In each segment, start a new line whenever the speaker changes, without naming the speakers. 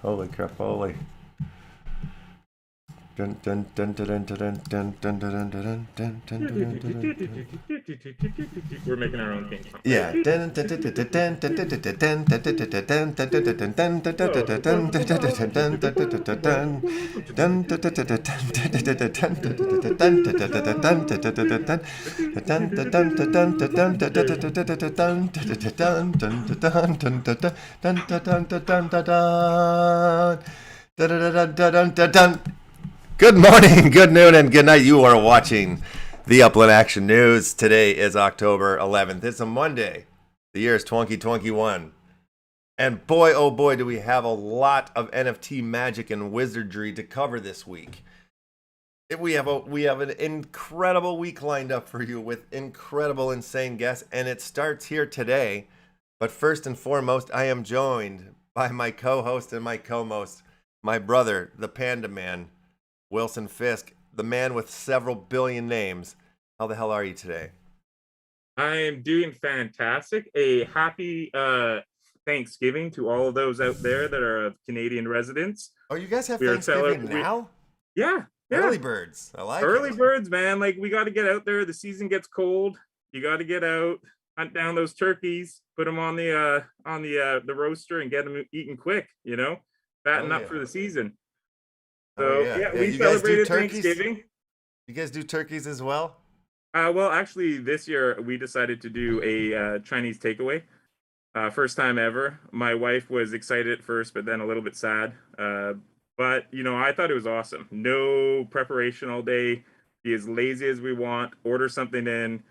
Holy crap, holy. Dun, dun, dun, dun, dun, dun, dun, dun, dun, dun, dun, dun, dun, dun, dun, dun.
We're making our own theme song.
Yeah. Good morning, good noon, and good night. You are watching the Upland Action News. Today is October 11th. It's a Monday. The year is 2021. And boy, oh boy, do we have a lot of NFT magic and wizardry to cover this week. We have an incredible week lined up for you with incredible, insane guests, and it starts here today. But first and foremost, I am joined by my co-host and my co-most, my brother, the Panda Man, Wilson Fisk, the man with several billion names. How the hell are you today?
I am doing fantastic. A happy Thanksgiving to all of those out there that are of Canadian residents.
Oh, you guys have Thanksgiving now?
Yeah.
Early birds. I like
early
it.
birds, man. Like, we got to get out there. The season gets cold. You got to get out, hunt down those turkeys, put them on the roaster, and get them eaten quick. Fatten up for the season. So we celebrated Thanksgiving.
You guys do turkeys as well?
Well, actually, this year we decided to do a Chinese takeaway. First time ever. My wife was excited at first, but then a little bit sad. But I thought it was awesome. No preparation all day. Be as lazy as we want. Order something in,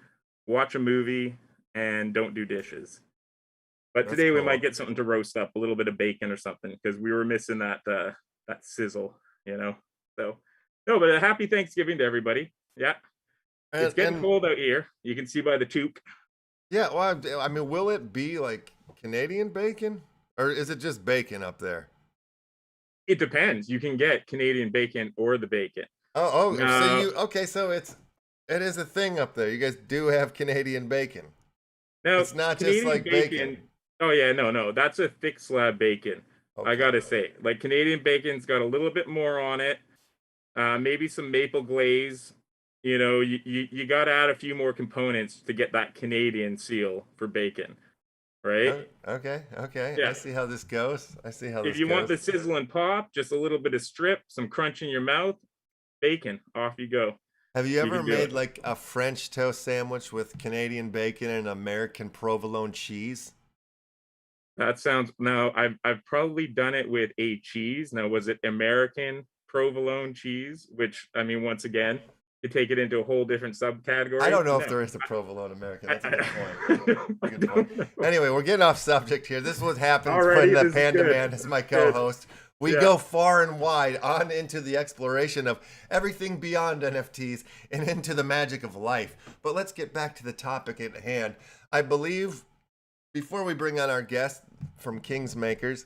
watch a movie, and don't do dishes. But today we might get something to roast up, a little bit of bacon or something, because we were missing that sizzle. So no, but a happy Thanksgiving to everybody. Yeah. It's getting cold out here. You can see by the toque.
Yeah, well, I mean, will it be like Canadian bacon? Or is it just bacon up there?
It depends. You can get Canadian bacon or the bacon.
So it is a thing up there. You guys do have Canadian bacon.
Now,
it's not
Canadian
just like bacon.
Oh yeah, no. That's a thick slab bacon. Okay. I gotta say, like, Canadian bacon's got a little bit more on it. Maybe some maple glaze. You got to add a few more components to get that Canadian seal for bacon, right?
Okay. Yeah. I see how this goes.
If you want the sizzle and pop, just a little bit of strip, some crunch in your mouth, bacon, off you go.
Have you ever made like a French toast sandwich with Canadian bacon and American provolone cheese?
That sounds... No, I've probably done it with a cheese. Now, was it American provolone cheese? Which, I mean, once again, to take it into a whole different subcategory.
I don't know if there is a provolone American. That's a good point. Anyway, we're getting off subject here. This is what happens when the Panda Man is my co-host. We go far and wide on into the exploration of everything beyond NFTs and into the magic of life. But let's get back to the topic at hand. I believe before we bring on our guest from Kingsmakers,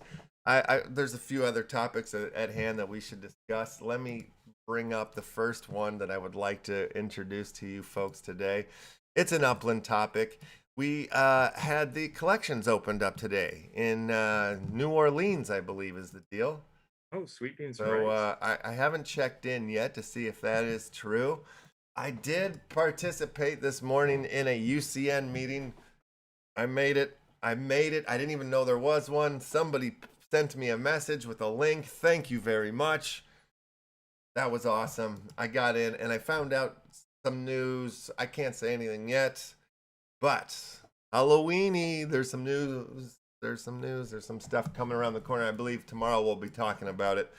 there's a few other topics at hand that we should discuss. Let me bring up the first one that I would like to introduce to you folks today. It's an Upland topic. We had the collections opened up today in New Orleans, I believe is the deal.
Oh, sweet beans.
So I haven't checked in yet to see if that is true. I did participate this morning in a UCN meeting. I made it. I didn't even know there was one. Somebody sent me a message with a link. Thank you very much. That was awesome. I got in and I found out some news. I can't say anything yet, but Halloweeny, there's some news. There's some stuff coming around the corner. I believe tomorrow we'll be talking about it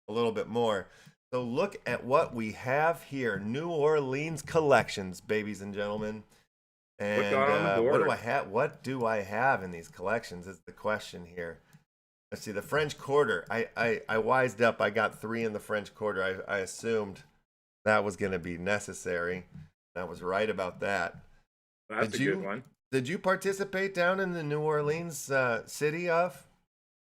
a little bit more. So look at what we have here. New Orleans collections, babies and gentlemen. And what do I have in these collections is the question here. Let's see, the French Quarter. I wised up. I got 3 in the French Quarter. I assumed that was going to be necessary. I was right about that.
That's a good one.
Did you participate down in the New Orleans city of?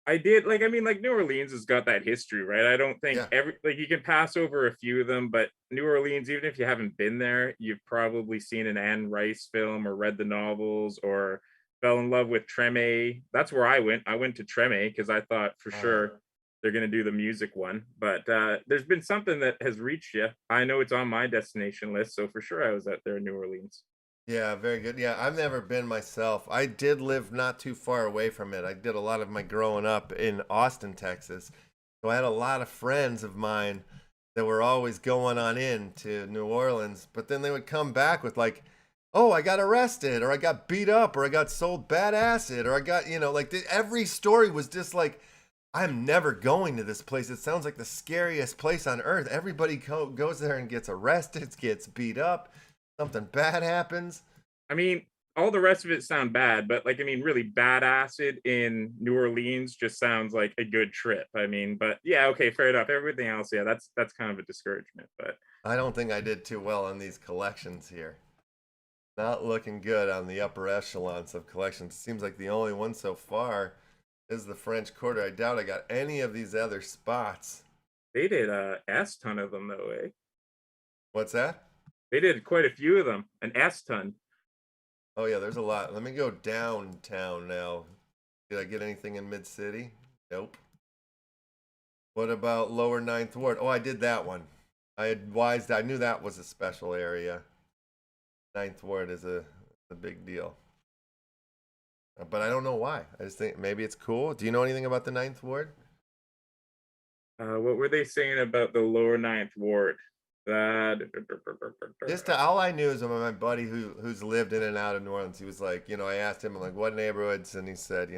I did. New Orleans has got that history, right? I don't think you can pass over a few of them, but New Orleans, even if you haven't been there, you've probably seen an Anne Rice film or read the novels or fell in love with Treme. That's where I went. I went to Treme because I thought for sure they're going to do the music one. But there's been something that has reached you. I know it's on my destination list, so for sure I was out there in New Orleans.
Yeah, very good. Yeah, I've never been myself. I did live not too far away from it. I did a lot of my growing up in Austin, Texas. So I had a lot of friends of mine that were always going on in to New Orleans, but then they would come back with like, "Oh, I got arrested, or I got beat up, or I got sold bad acid, or I got, like every story was just like, I'm never going to this place. It sounds like the scariest place on earth. Everybody goes there and gets arrested, gets beat up, something bad happens."
I mean, all the rest of it sound bad, but like, I mean, really bad acid in New Orleans just sounds like a good trip. I mean, but yeah, okay, fair enough. Everything else, yeah, that's kind of a discouragement. But
I don't think I did too well on these collections here. Not looking good on the upper echelons of collections. It seems like the only one so far is the French Quarter. I doubt I got any of these other spots.
they did a S ton of them though, eh?
What's that?
They did quite a few of them, an S ton.
Oh yeah, there's a lot. Let me go downtown now. Did I get anything in Mid-City? Nope. What about Lower Ninth Ward? Oh, I did that one. I knew that was a special area. Ninth Ward is a big deal. But I don't know why. I just think maybe it's cool. Do you know anything about the Ninth Ward?
What were they saying about the lower Ninth Ward?
Just all I knew is about my buddy who's lived in and out of New Orleans. He was like, I asked him, like, what neighborhoods, and he said,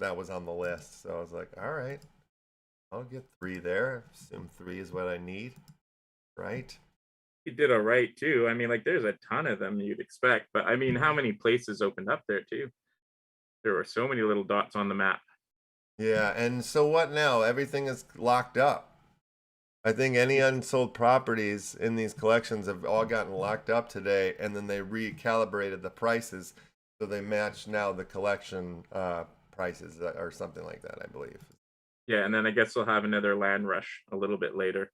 that was on the list. So I was like, all right, I'll get 3 there. Assume 3 is what I need, right?
You did all right too. I mean, like, there's a ton of them you'd expect, but I mean, how many places opened up there too? There were so many little dots on the map.
Yeah, and so what now? Everything is locked up. I think any unsold properties in these collections have all gotten locked up today, and then they recalibrated the prices so they match now the collection prices or something like that, I believe.
Yeah, and then I guess they'll have another land rush a little bit later.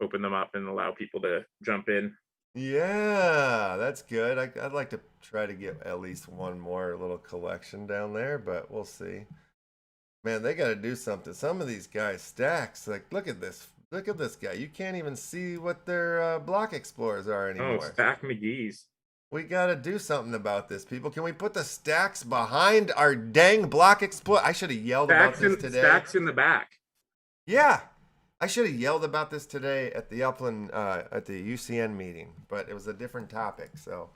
Open them up and allow people to jump in.
Yeah, that's good. I'd like to try to get at least one more little collection down there, but we'll see. Man, they got to do something. Some of these guys stacks. Like, look at this. Look at this guy. You can't even see what their block explorers are anymore.
Oh, Stack McGee's.
We got to do something about this, people. Can we put the stacks behind our dang block explorer? I should have yelled about this today.
Stacks in the back.
Yeah. I should have yelled about this today at the Upland, at the UCN meeting, but it was a different topic. So,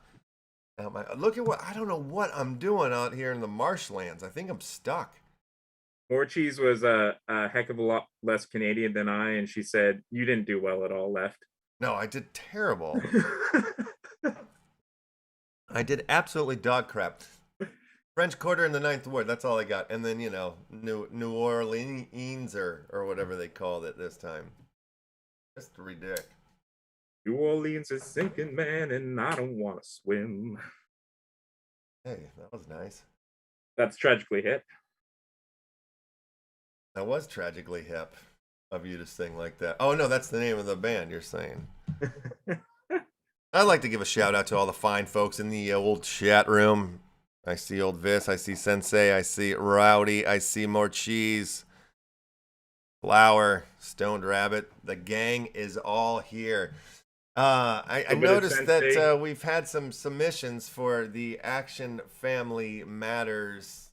look at I don't know what I'm doing out here in the marshlands. I think I'm stuck.
Morchie's was a heck of a lot less Canadian than I, and she said, "You didn't do well at all, Left."
No, I did terrible. I did absolutely dog crap. French Quarter in the Ninth Ward. That's all I got. And then, New Orleans or whatever they called it this time. Just ridiculous.
New Orleans is sinking, man, and I don't want to swim.
Hey, that was nice.
That's tragically hip.
That was tragically hip of you to sing like that. Oh, no, that's the name of the band you're saying. I'd like to give a shout out to all the fine folks in the old chat room. I see old Vis, I see Sensei, I see Rowdy, I see more cheese. Flower, Stoned Rabbit. The gang is all here. I noticed that we've had some submissions for the Action Family Matters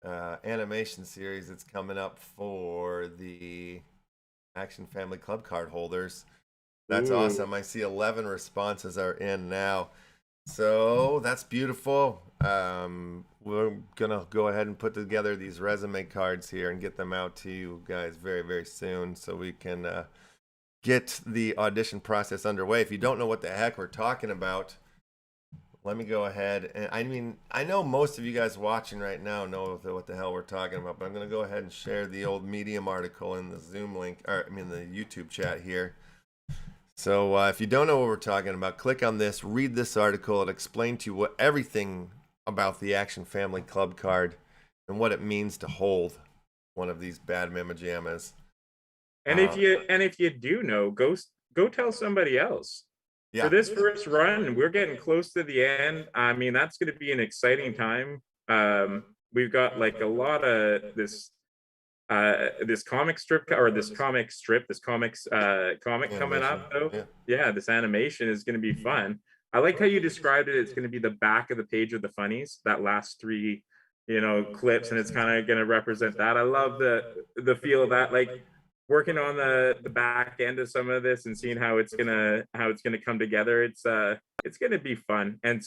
animation series that's coming up for the Action Family Club card holders. That's awesome. I see 11 responses are in now. So that's beautiful. We're gonna go ahead and put together these resume cards here and get them out to you guys very, very soon so we can get the audition process underway. If you don't know what the heck we're talking about, let me go ahead and I know most of you guys watching right now know what the hell we're talking about, but I'm gonna go ahead and share the old Medium article in the Zoom link, the YouTube chat here. So if you don't know what we're talking about, click on this, read this article. It'll explain to you everything about the Action Family Club card and what it means to hold one of these bad mama jammas.
And if you do know, go tell somebody else. Yeah. For this first run, we're getting close to the end. I mean, that's going to be an exciting time We've got like a lot of this comic strip or this comic strip, this comic coming
Animation.
up though.
Yeah.
Yeah, this animation is going to be fun. I like how you described it. It's going to be the back of the page of the funnies, that last three, clips, and it's kind of going to represent that. I love the feel of that. Like working on the back end of some of this and seeing how it's gonna come together. It's gonna be fun. And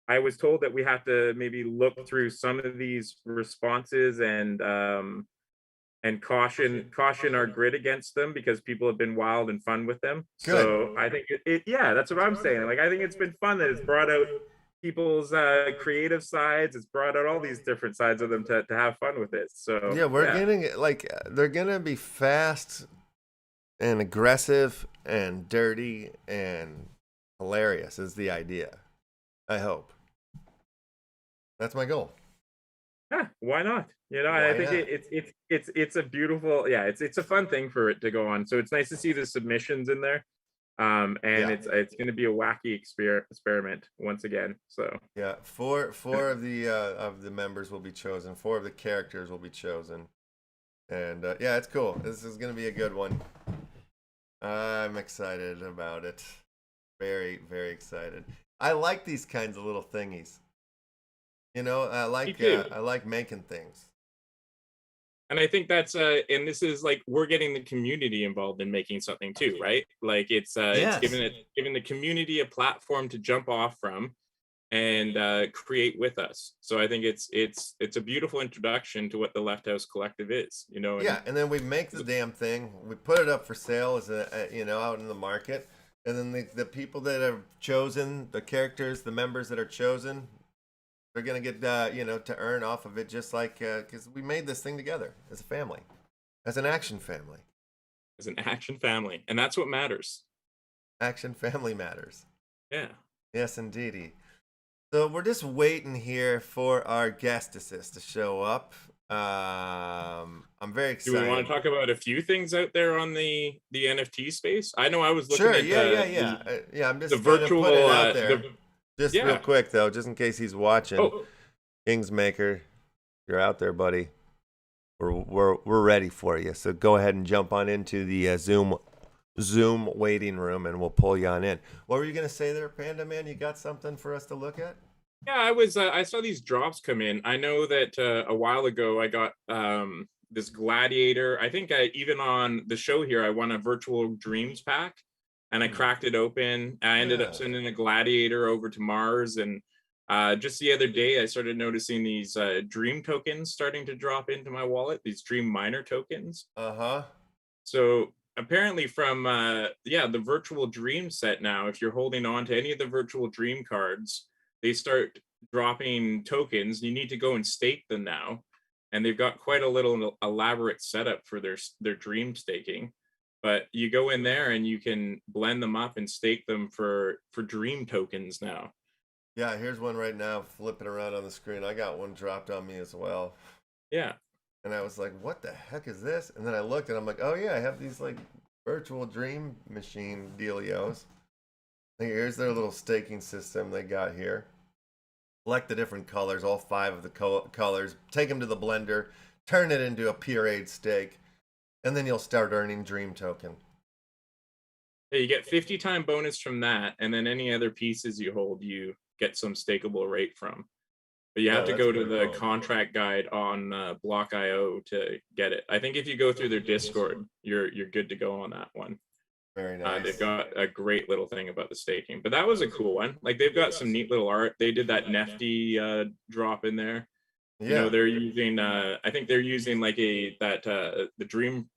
I was told that we have to maybe look through some of these responses and caution our grid against them because people have been wild and fun with them.
Good.
So I think yeah, that's what I'm saying. Like I think it's been fun that it's brought out people's creative sides. It's brought out all these different sides of them to have fun with it. So
Yeah, we're getting like they're gonna be fast and aggressive and dirty and hilarious is the idea. I hope. That's my goal.
yeah, why not?
Why
I think
not?
it's a beautiful, yeah, it's a fun thing for it to go on. So it's nice to see the submissions in there. And
Yeah.
it's going to be a wacky experiment once again. So
Yeah, four of the members will be chosen. Four of the characters will be chosen, and yeah, it's cool. This is gonna be a good one. I'm excited about it. Very, very excited. I like these kinds of little thingies.
me too.
I like making things.
And I think that's and this is like we're getting the community involved in making something too, right? Like it's
Yes.
giving the community a platform to jump off from and create with us. So I think it's a beautiful introduction to what the Left House Collective is,
Yeah, and then we make the damn thing. We put it up for sale as out in the market, and then the people that are chosen, the characters, the members that are chosen, they're gonna get to earn off of it, just like because we made this thing together as a family, as an action family.
as an action family, and that's what matters.
Action family matters.
Yeah.
Yes, indeedy. So we're just waiting here for our guest assist to show up. I'm very
Do
excited.
we want to talk about a few things out there on the NFT space? I know I was looking
Sure.
at
Yeah. I'm just
the
gonna
virtual
put it out there.
the
Just
yeah.
real quick though, just in case he's watching.
Oh,
Kingsmaker, you're out there, buddy. We're ready for you. So go ahead and jump on into the Zoom waiting room, and we'll pull you on in. What were you gonna say there, Panda Man? You got something for us to look at?
yeah, I saw these drops come in. I know that a while ago I got this gladiator. I think even on the show here I won a virtual dreams pack and I cracked it open. I ended up sending a gladiator over to Mars, and just the other day I started noticing these dream tokens starting to drop into my wallet, these dream miner tokens.
Uh-huh.
So apparently from the virtual dream set now, if you're holding on to any of the virtual dream cards, they start dropping tokens. You need to go and stake them now, and they've got quite a little elaborate setup for their dream staking. But you go in there and you can blend them up and stake them for dream tokens now.
Yeah, here's one right now, flipping around on the screen. I got one dropped on me as well.
Yeah.
And I was like, what the heck is this? And then I looked and I'm like, oh yeah, I have these like virtual dream machine dealios. Here's their little staking system they got here. Select the different colors, all 5 of the colors, take them to the blender, turn it into a pureed stake, and then you'll start earning dream token.
Yeah, you get 50 time bonus from that, and then any other pieces you hold, you get some stakeable rate from. But you have to go to the contract guide on Block.io to get it. I think if you go through their Discord, you're good to go on that one.
Very nice.
They've got a great little thing about the staking, but that was a cool one. Like they've got some neat little art. They did that nifty drop in there.
Yeah.
They're using I think they're using like the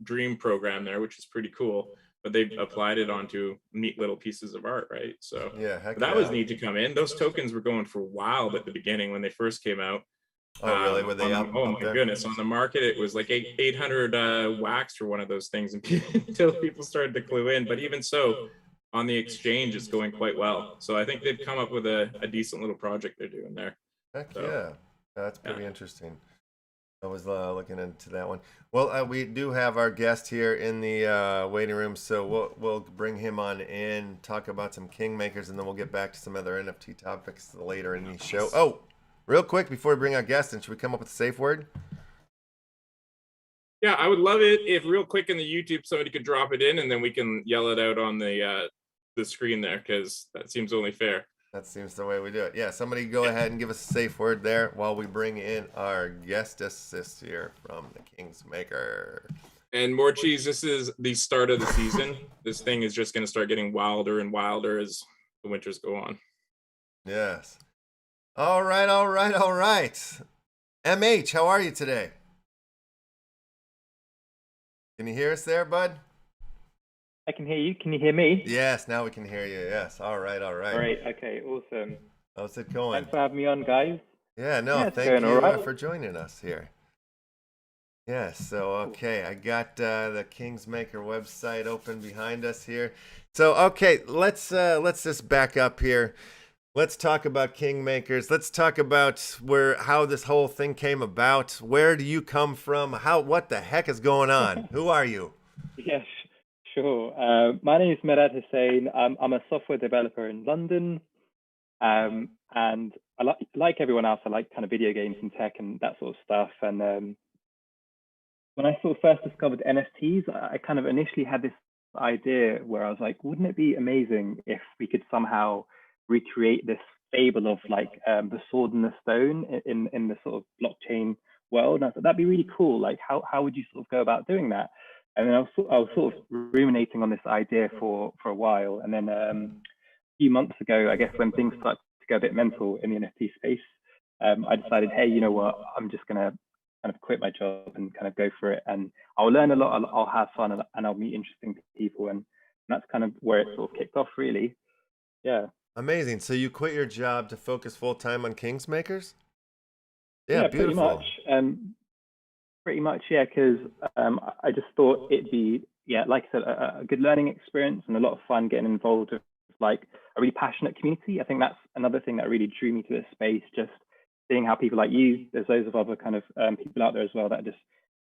dream program there, which is pretty cool. But they've applied it onto neat little pieces of art, right? So
yeah,
that was neat to come in. Those tokens were going for wild at the beginning when they first came out.
Oh really? Were they up?
Oh my goodness! On the market, it was like 800 wax for one of those things, until people started to clue in. But even so, on the exchange, it's going quite well. So I think they've come up with a decent little project they're doing there.
Heck yeah, that's pretty interesting. I was looking into that one. Well, we do have our guest here in the waiting room, so we'll bring him on in, talk about some Kingmakers, and then we'll get back to some other NFT topics later in the show. Oh, real quick before we bring our guest in, should we come up with a safe word?
Yeah, I would love it if real quick in the YouTube somebody could drop it in and then we can yell it out on the screen there, because that seems only fair.
That seems the way we do it. Yeah, somebody go ahead and give us a safe word there while we bring in our guest assist here from the Kingsmaker.
And more cheese, this is the start of the season. This thing is just going to start getting wilder and wilder as the winters go on.
Yes. All right, all right, all right. MH, how are you today? Can you hear us there, bud?
I can hear you. Can you hear me?
Yes, now we can hear you. Yes. All right, all right.
All right. Okay. Awesome.
How's it going?
Thanks for having me on, guys.
Yeah, no,
Yeah,
thank you
all right.
for joining us here. Yes, so okay, I got the Kingsmaker website open behind us here. So okay, let's just back up here. Let's talk about Kingmakers. Let's talk about how this whole thing came about. Where do you come from? What the heck is going on? Who are you?
Yes, sure. My name is Merad Hussain. I'm a software developer in London, and I like everyone else. I like kind of video games and tech and that sort of stuff. And when I sort of first discovered NFTs, I kind of initially had this idea where I was like, wouldn't it be amazing if we could somehow recreate this fable of like the sword and the stone in the sort of blockchain world? And I thought that'd be really cool. Like, how would you sort of go about doing that? And then I was sort of ruminating on this idea for a while. And then a few months ago, I guess when things started to go a bit mental in the NFT space, I decided, hey, you know what? I'm just gonna kind of quit my job and kind of go for it. And I'll learn a lot. I'll have fun, and I'll meet interesting people. And that's kind of where it sort of kicked off, really. Yeah.
Amazing. So you quit your job to focus full time on Kingsmakers? Yeah,
beautiful. Pretty much, yeah, because I just thought it'd be, yeah, like I said, a good learning experience and a lot of fun getting involved with like a really passionate community. I think that's another thing that really drew me to this space, just seeing how people like you, there's loads of other kind of people out there as well that just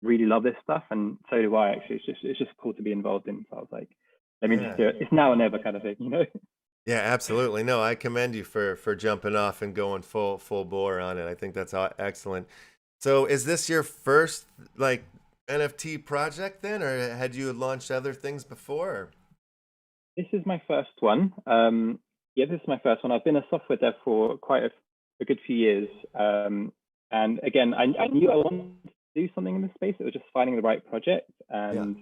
really love this stuff, and so do I actually. It's just cool to be involved in. So I was like, let me just do it. It's now or never kind of thing, you know?
Yeah, absolutely. No, I commend you for jumping off and going full bore on it. I think that's excellent. So is this your first like NFT project then, or had you launched other things before?
This is my first one. Yeah, this is my first one. I've been a software dev for quite a good few years. And again, I knew I wanted to do something in this space. It was just finding the right project. And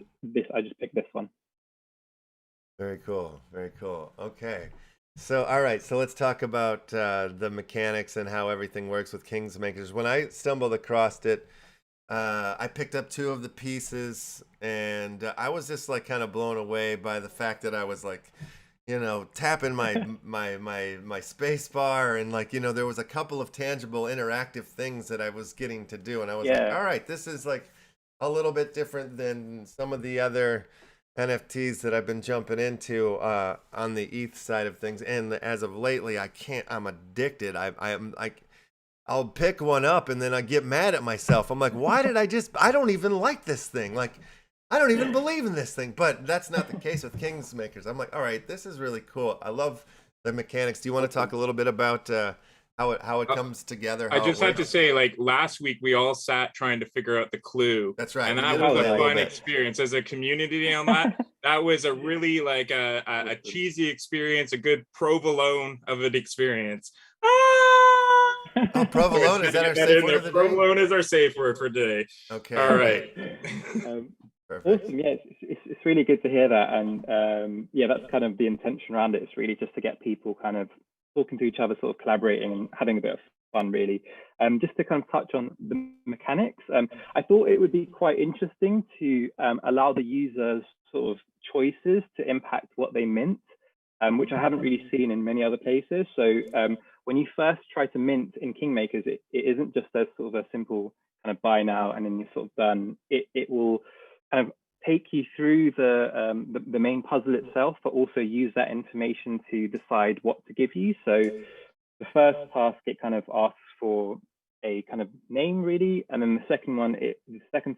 I just picked this one.
Very cool. Very cool. Okay. So, all right. So let's talk about the mechanics and how everything works with Kingsmakers. When I stumbled across it, I picked up 2 of the pieces, and I was just like kind of blown away by the fact that I was like, you know, tapping my space bar, and like, you know, there was a couple of tangible interactive things that I was getting to do, and I was like, all right, this is like a little bit different than some of the other NFTs that I've been jumping into on the ETH side of things. And as of lately, I'm addicted. I'm like, I'll pick one up and then I get mad at myself. I'm like, why did I don't even like this thing. Like, I don't even believe in this thing. But that's not the case with Kingsmakers. I'm like, all right, this is really cool. I love the mechanics. Do you want to talk a little bit about how it comes together?
I just have to say, like last week, we all sat trying to figure out the clue.
That's right.
And that was a fun experience as a community on that. That was a really like a cheesy experience, a good provolone of an experience.
Oh, provolone, is that our safe word of the day?
Provolone is our safe word for today.
Okay.
All right.
Awesome. Yeah, it's really good to hear that. And yeah, that's kind of the intention around it. It's really just to get people kind of talking to each other, sort of collaborating and having a bit of fun, really. Just to kind of touch on the mechanics, I thought it would be quite interesting to allow the users sort of choices to impact what they mint, which I haven't really seen in many other places. So when you first try to mint in Kingmakers, it isn't just a sort of a simple kind of buy now and then you're sort of done. It will kind of take you through the main puzzle itself, but also use that information to decide what to give you. So the first task, it kind of asks for a kind of name, really, and then the second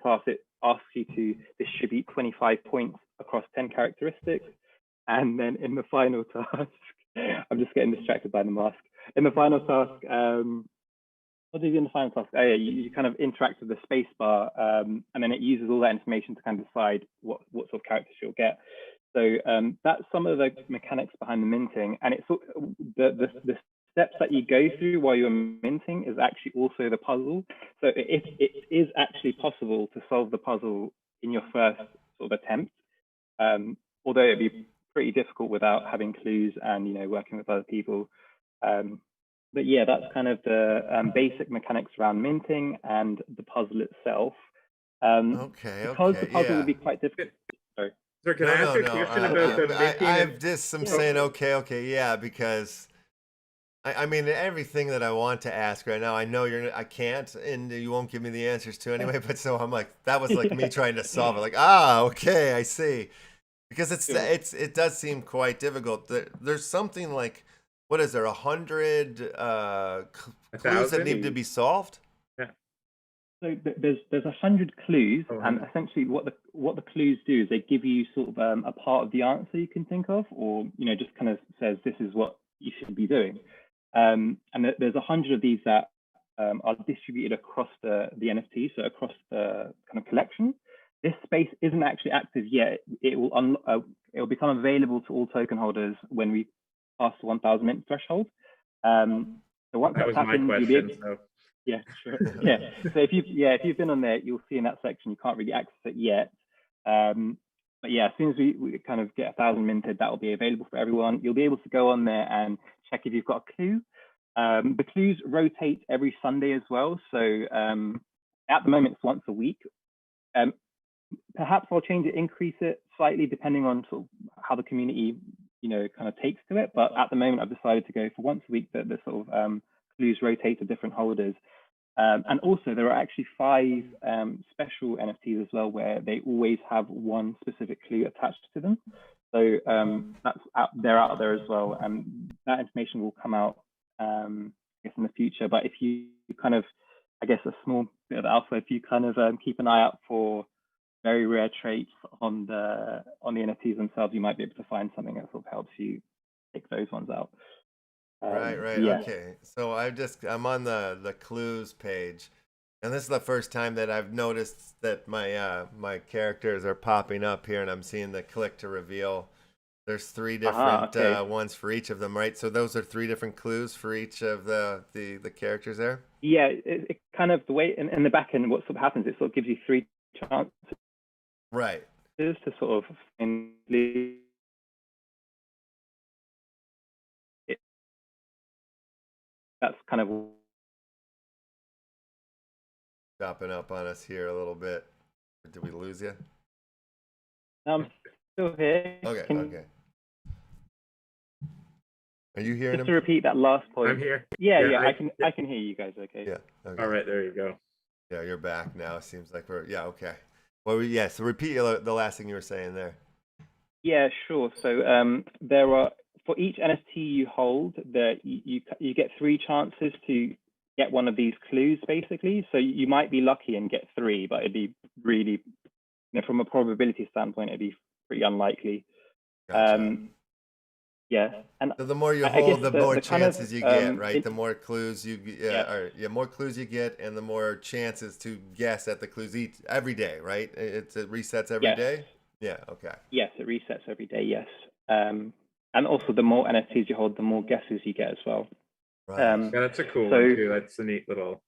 task, it asks you to distribute 25 points across 10 characteristics. And then in the final task, I'm just getting distracted by the mask. In the final task, What do you define task? Oh, yeah, you kind of interact with the space bar, and then it uses all that information to kind of decide what sort of characters you'll get. So that's some of the mechanics behind the minting, and it's the steps that you go through while you're minting is actually also the puzzle. So it is actually possible to solve the puzzle in your first sort of attempt, although it'd be pretty difficult without having clues and working with other people. But yeah, that's kind of the basic mechanics around minting and the puzzle itself. Because the puzzle would be quite difficult. Sorry.
Sir, can I ask you a question about the minting?
I have just some saying okay, yeah, because I mean everything that I want to ask right now, I know I can't, and you won't give me the answers to anyway. But so I'm like, that was like me trying to solve it. Like, okay, I see, because it does seem quite difficult. There's something like, what is there, 100 clues that need to be solved?
Yeah. So there's 100 clues, and essentially what the clues do is they give you sort of a part of the answer you can think of, or just kind of says this is what you should be doing. And there's 100 of these that are distributed across the NFT, so across the kind of collection. This space isn't actually active yet. It will become available to all token holders when we pass the 1,000 mint threshold. So once that's happened, you'll be able to, yeah, sure. Yeah. So if you've been on there, you'll see in that section you can't really access it yet. But yeah, as soon as we kind of get 1,000 minted, that will be available for everyone. You'll be able to go on there and check if you've got a clue. The clues rotate every Sunday as well. So at the moment, it's once a week. Perhaps I'll change it, increase it slightly, depending on sort of how the community kind of takes to it. But at the moment, I've decided to go for once a week that the sort of clues rotate to different holders. And also, there are actually 5 special NFTs as well, where they always have one specific clue attached to them. So they're out there as well, and that information will come out, I guess, in the future. But if you kind of, I guess, a small bit of alpha, if you kind of keep an eye out for very rare traits on the NFTs themselves, you might be able to find something that sort of helps you pick those ones out.
Right.
Yeah.
Okay. So I'm on the clues page, and this is the first time that I've noticed that my characters are popping up here, and I'm seeing the click to reveal. There's 3 different ones for each of them, right? So those are 3 different clues for each of the characters there.
Yeah, it kind of, the way in the back end, what sort of happens, it sort of gives you 3 chances.
Right.
To sort of that's kind of
stopping up on us here a little bit. Did we lose you?
I'm still here.
Okay. Are you hearing him?
Just to repeat that last point.
I'm here.
Yeah, I can hear you guys. Okay.
Yeah. Okay.
All right, there you go.
Yeah, you're back now. Seems like okay. Well, so repeat the last thing you were saying there.
Yeah, sure. So there are, for each NFT you hold, you get 3 chances to get one of these clues, basically. So you might be lucky and get 3, but it'd be really, from a probability standpoint, it'd be pretty unlikely.
Gotcha.
Yeah, and
so the more you hold, the more chances you get, right? The more clues you more clues you get, and the more chances to guess at the clues every day, right? It resets every day. Yeah. Okay.
Yes, it resets every day. Yes, and also the more NFTs you hold, the more guesses you get as well.
Right.
Yeah, that's a cool one too. That's a neat little.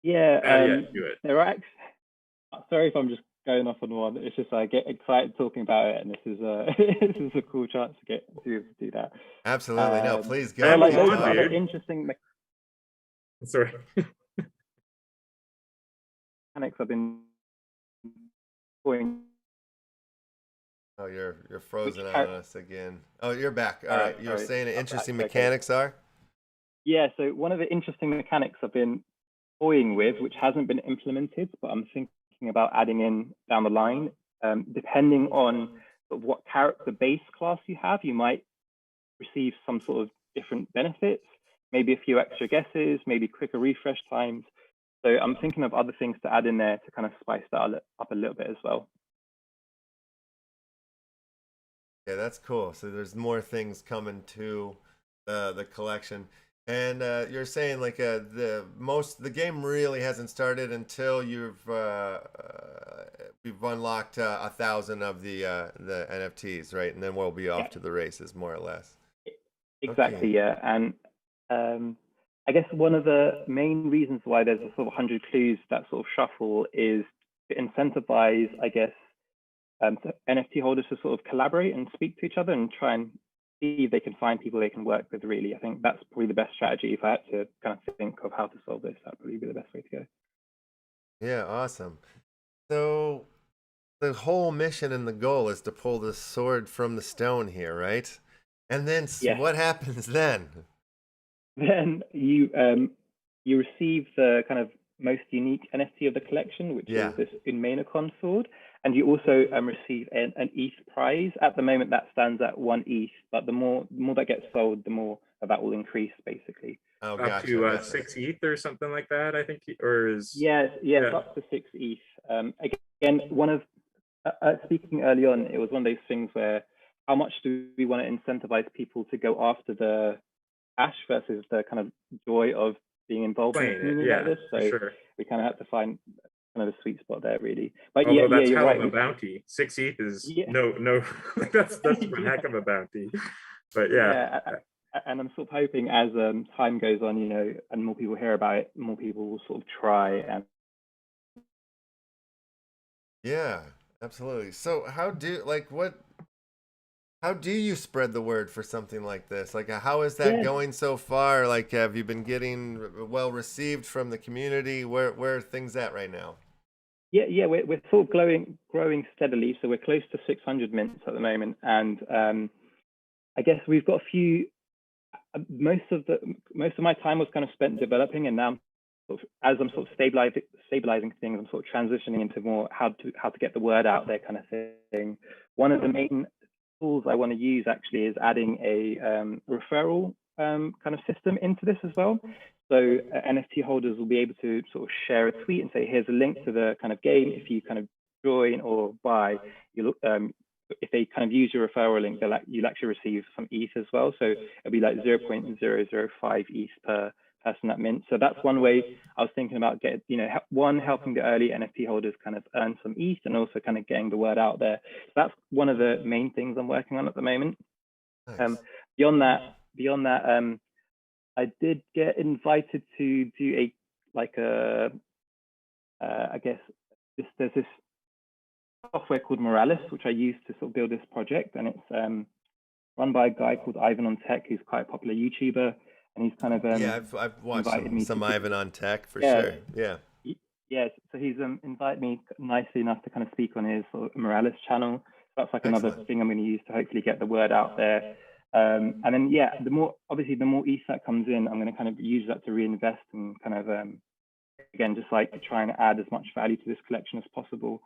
Yeah.
Do it.
There are actually. Sorry if I'm just going off on one. It's just I get excited talking about it, and this is this is a cool chance to get to do that.
Absolutely. No, please go.
There are like loads of other interesting
Sorry.
mechanics I've been going.
Oh, you're frozen on us again. Oh, you're back. All right. You're saying interesting mechanics are?
Yeah. So one of the interesting mechanics I've been toying with, which hasn't been implemented, but I'm thinking about adding in down the line, depending on sort of what character base class you have, you might receive some sort of different benefits, maybe a few extra guesses, maybe quicker refresh times. So I'm thinking of other things to add in there to kind of spice that up a little bit as well.
Yeah, that's cool. So there's more things coming to the collection. And you're saying like the game really hasn't started until we've unlocked 1,000 of the NFTs, right? And then we'll be off
Yeah,
to the races, more or less.
exactly.
Okay.
Yeah, and I guess one of the main reasons why there's a sort of 100 clues, that sort of shuffle, is to incentivize, I guess, NFT holders to sort of collaborate and speak to each other and try and see if they can find people they can work with. Really, I think that's probably the best strategy. If I had to kind of think of how to solve this, that'd probably be the best way to go.
Yeah, awesome. So the whole mission and the goal is to pull the sword from the stone here, right? And then
Yes.
what happens then?
Then you receive the kind of most unique NFT of the collection, which
Yeah.
is this Unmainacon sword, and you also receive an ETH prize. At the moment, that stands at 1 ETH, but the more that gets sold, the more that will increase, basically.
Oh,
Up
gotcha,
to
gotcha.
6 ETH or something like that, I think, or is
Yes,
yeah.
up to 6 ETH. Again, one of speaking early on, it was one of those things where how much do we want to incentivize people to go after the cash versus the kind of joy of being involved in a
Playing it,
community
yeah,
like this.
for
So
sure.
we kind of had to find kind of a sweet spot there, really. But
Although
yeah,
that's
you're
hell
right.
of a bounty. 6 ETH is
Yeah.
no that's one
Yeah.
heck of a bounty. But yeah.
And I'm sort of hoping as time goes on, you know, and more people hear about it, more people will sort of try. And
Yeah, absolutely. So how do you spread the word for something like this? Like, how is that going so far? Like, have you been getting well received from the community? Where are things at right now?
Yeah, we're sort of growing steadily. So we're close to 600 mints at the moment, and I guess we've got a few. Most of my time was kind of spent developing, and now as I'm sort of stabilizing things, I'm sort of transitioning into more how to get the word out there kind of thing. One of the main tools I want to use actually is adding a referral kind of system into this as well. So NFT holders will be able to sort of share a tweet and say, here's a link to the kind of game. If you kind of join or buy, you look, if they kind of use your referral link, you'll actually receive some ETH as well. So it'll be like 0.005 ETH per person that mint. So that's one way I was thinking about helping the early NFT holders kind of earn some ETH and also kind of getting the word out there. So that's one of the main things I'm working on at the moment.
Nice.
Beyond that, I did get invited to do I guess there's this software called Moralis, which I use to sort of build this project, and it's run by a guy called Ivan on Tech, who's quite a popular YouTuber, and he's kind of
I've watched some Ivan on Tech for sure.
Yeah, so he's invited me nicely enough to kind of speak on his sort of Moralis channel. So that's like another thing I'm going to use to hopefully get the word out there. And then the more ETH that comes in, I'm going to kind of use that to reinvest and kind of again just like try and add as much value to this collection as possible.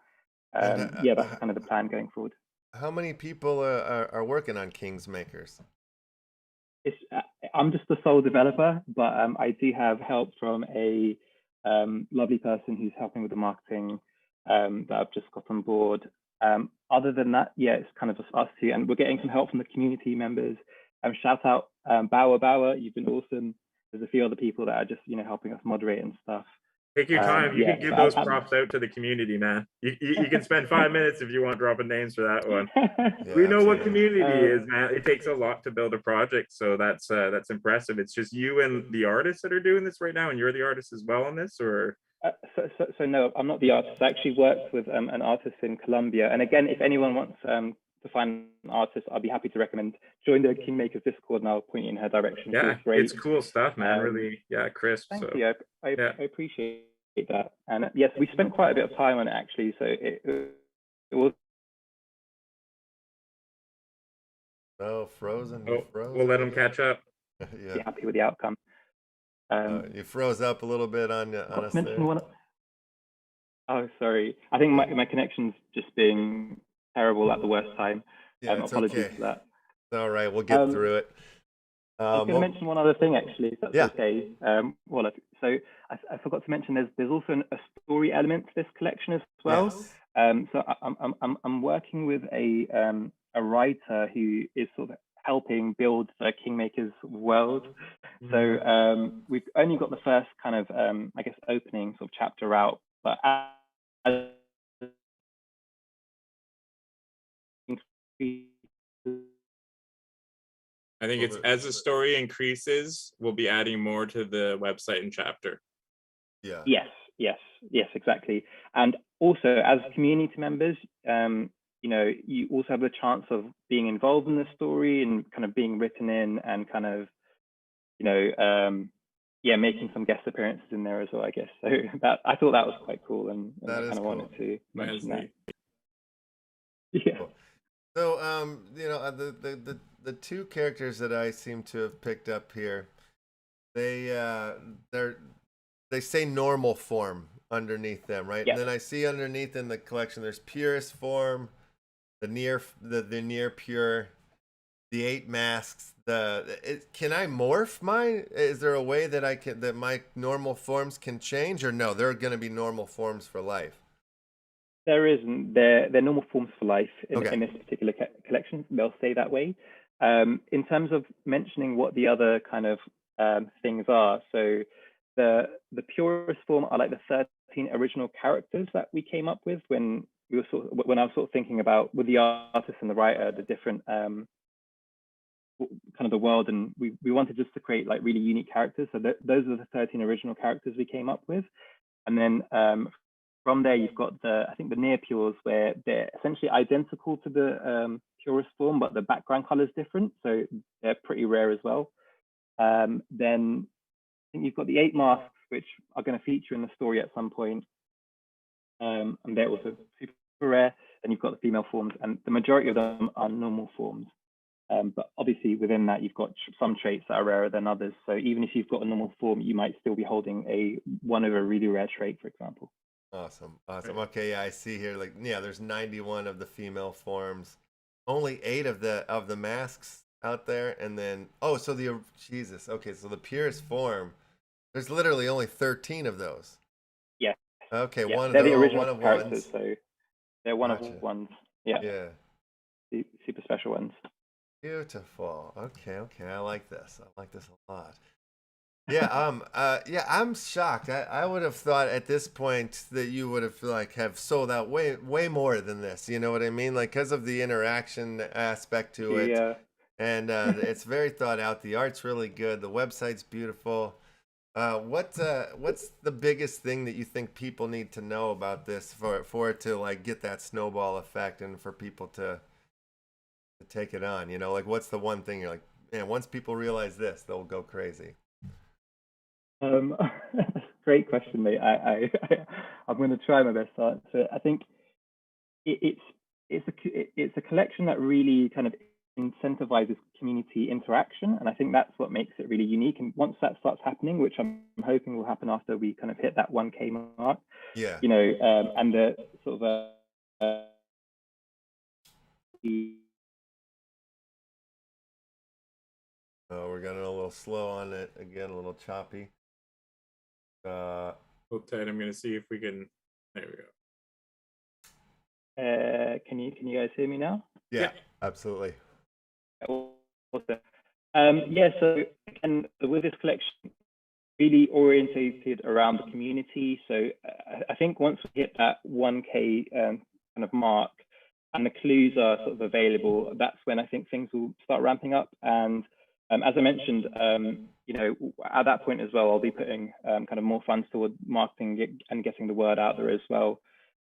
That's kind of the plan going forward.
How many people are working on Kingsmakers?
I'm just the sole developer, but I do have help from a lovely person who's helping with the marketing that I've just got on board. Other than that, it's kind of just us two, and we're getting some help from the community members. Shout out Bauer, you've been awesome. There's a few other people that are just helping us moderate and stuff.
Take your time. You can give those props out to the community, man. You can spend 5 minutes if you want dropping names for that one. We know what community is, man. It takes a lot to build a project, so that's impressive. It's just you and the artists that are doing this right now, and you're the artist as well on this, or?
So no, I'm not the artist. I actually worked with an artist in Colombia, and again, if anyone wants to find an artist, I'll be happy to recommend. Join the Kingmakers Discord, and I'll point you in her direction.
Yeah, it's cool stuff, man. Really, crisp.
Thank you. I appreciate that. And yes, we spent quite a bit of time on it actually. So it was.
Oh, frozen.
We'll let them catch up.
Be happy with the outcome.
You froze up a little bit on us there.
Oh, sorry. I think my connection's just being terrible at the worst time. Apologies for that.
It's all right. We'll get through it.
I was going to mention one other thing, actually, if that's okay. So I forgot to mention there's also a story element to this collection as well. Yes. So I'm working with a writer who is sort of helping build the Kingmakers world. So we've only got the first kind of, I guess, opening sort of chapter out, but as
I think it's as the story increases, we'll be adding more to the website and chapter.
Yeah.
Yes, exactly. And also, as community members, you know, you also have the chance of being involved in the story and kind of being written in and kind of, you know, yeah, making some guest appearances in there as well, I guess. So that I thought that was quite cool, and I kind of wanted to mention that. Yeah.
Cool. So, you know, the two characters that I seem to have picked up here, they say normal form underneath them, right?
Yeah.
And then I see underneath in the collection there's purest form, the near pure, the 8 masks. Can I morph mine? Is there a way that my normal forms can change, or no? They're going to be normal forms for life.
There isn't. They're normal forms for life in this particular collection. They'll stay that way. In terms of mentioning what the other kind of things are, so the purest form are like the 13 original characters that we came up with when I was sort of thinking about with the artist and the writer the different kind of the world, and we wanted just to create like really unique characters. So those are the 13 original characters we came up with, and then from there you've got I think the near pures, where they're essentially identical to the purest form, but the background color is different, so they're pretty rare as well. Then I think you've got the 8 masks, which are going to feature in the story at some point, and they're also super rare. And you've got the female forms, and the majority of them are normal forms. But obviously within that, you've got some traits that are rarer than others. So even if you've got a normal form, you might still be holding one of a really rare trait, for example.
Awesome. Okay, yeah, I see here. Like, yeah, there's 91 of the female forms, only 8 of the masks out there, and then so Jesus. Okay, so the purest form, there's literally only 13 of those.
Yeah.
Okay,
yeah.
one
they're
of
the
those,
original
one of
characters,
ones.
so they're one
Gotcha.
of ones. Yeah.
Yeah.
Super special ones.
Beautiful. Okay, I like this. I like this a lot. Yeah, yeah, I'm shocked. I would have thought at this point that you would have sold out way more than this. You know what I mean? Like, because of the interaction aspect to it.
Yeah.
And it's very thought out. The art's really good. The website's beautiful. What's the biggest thing that you think people need to know about this for it to like get that snowball effect and for people to take it on? You know, like what's the one thing you're like, man, once people realize this, they'll go crazy.
Great question, mate. I'm going to try my best to answer. I think it's a collection that really kind of incentivizes community interaction, and I think that's what makes it really unique. And once that starts happening, which I'm hoping will happen after we kind of hit that 1K mark,
yeah,
you know, and the sort of
we're getting a little slow on it again, a little choppy.
Hold tight. I'm going to see if we can. There we
go. Can you guys hear me now?
Yeah. Absolutely.
Yeah, so again, with this collection, really orientated around the community. So I think once we hit that 1K kind of mark and the clues are sort of available, that's when I think things will start ramping up. And as I mentioned, you know, at that point as well, I'll be putting kind of more funds toward marketing and getting the word out there as well.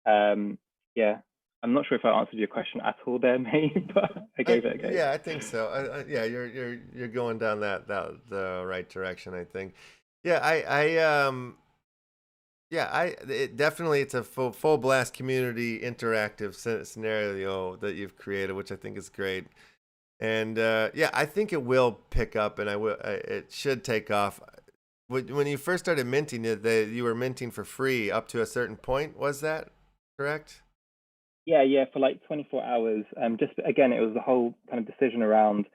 Yeah. I'm not sure if I answered your question at all there, May, but I gave it a go.
Yeah, I think so. Yeah, you're going down the right direction, I think. Yeah, it's a full blast community interactive scenario that you've created, which I think is great. And yeah, I think it will pick up, and it should take off. When you first started minting it, you were minting for free up to a certain point. Was that correct?
Yeah, for like 24 hours. Just again, it was the whole kind of decision around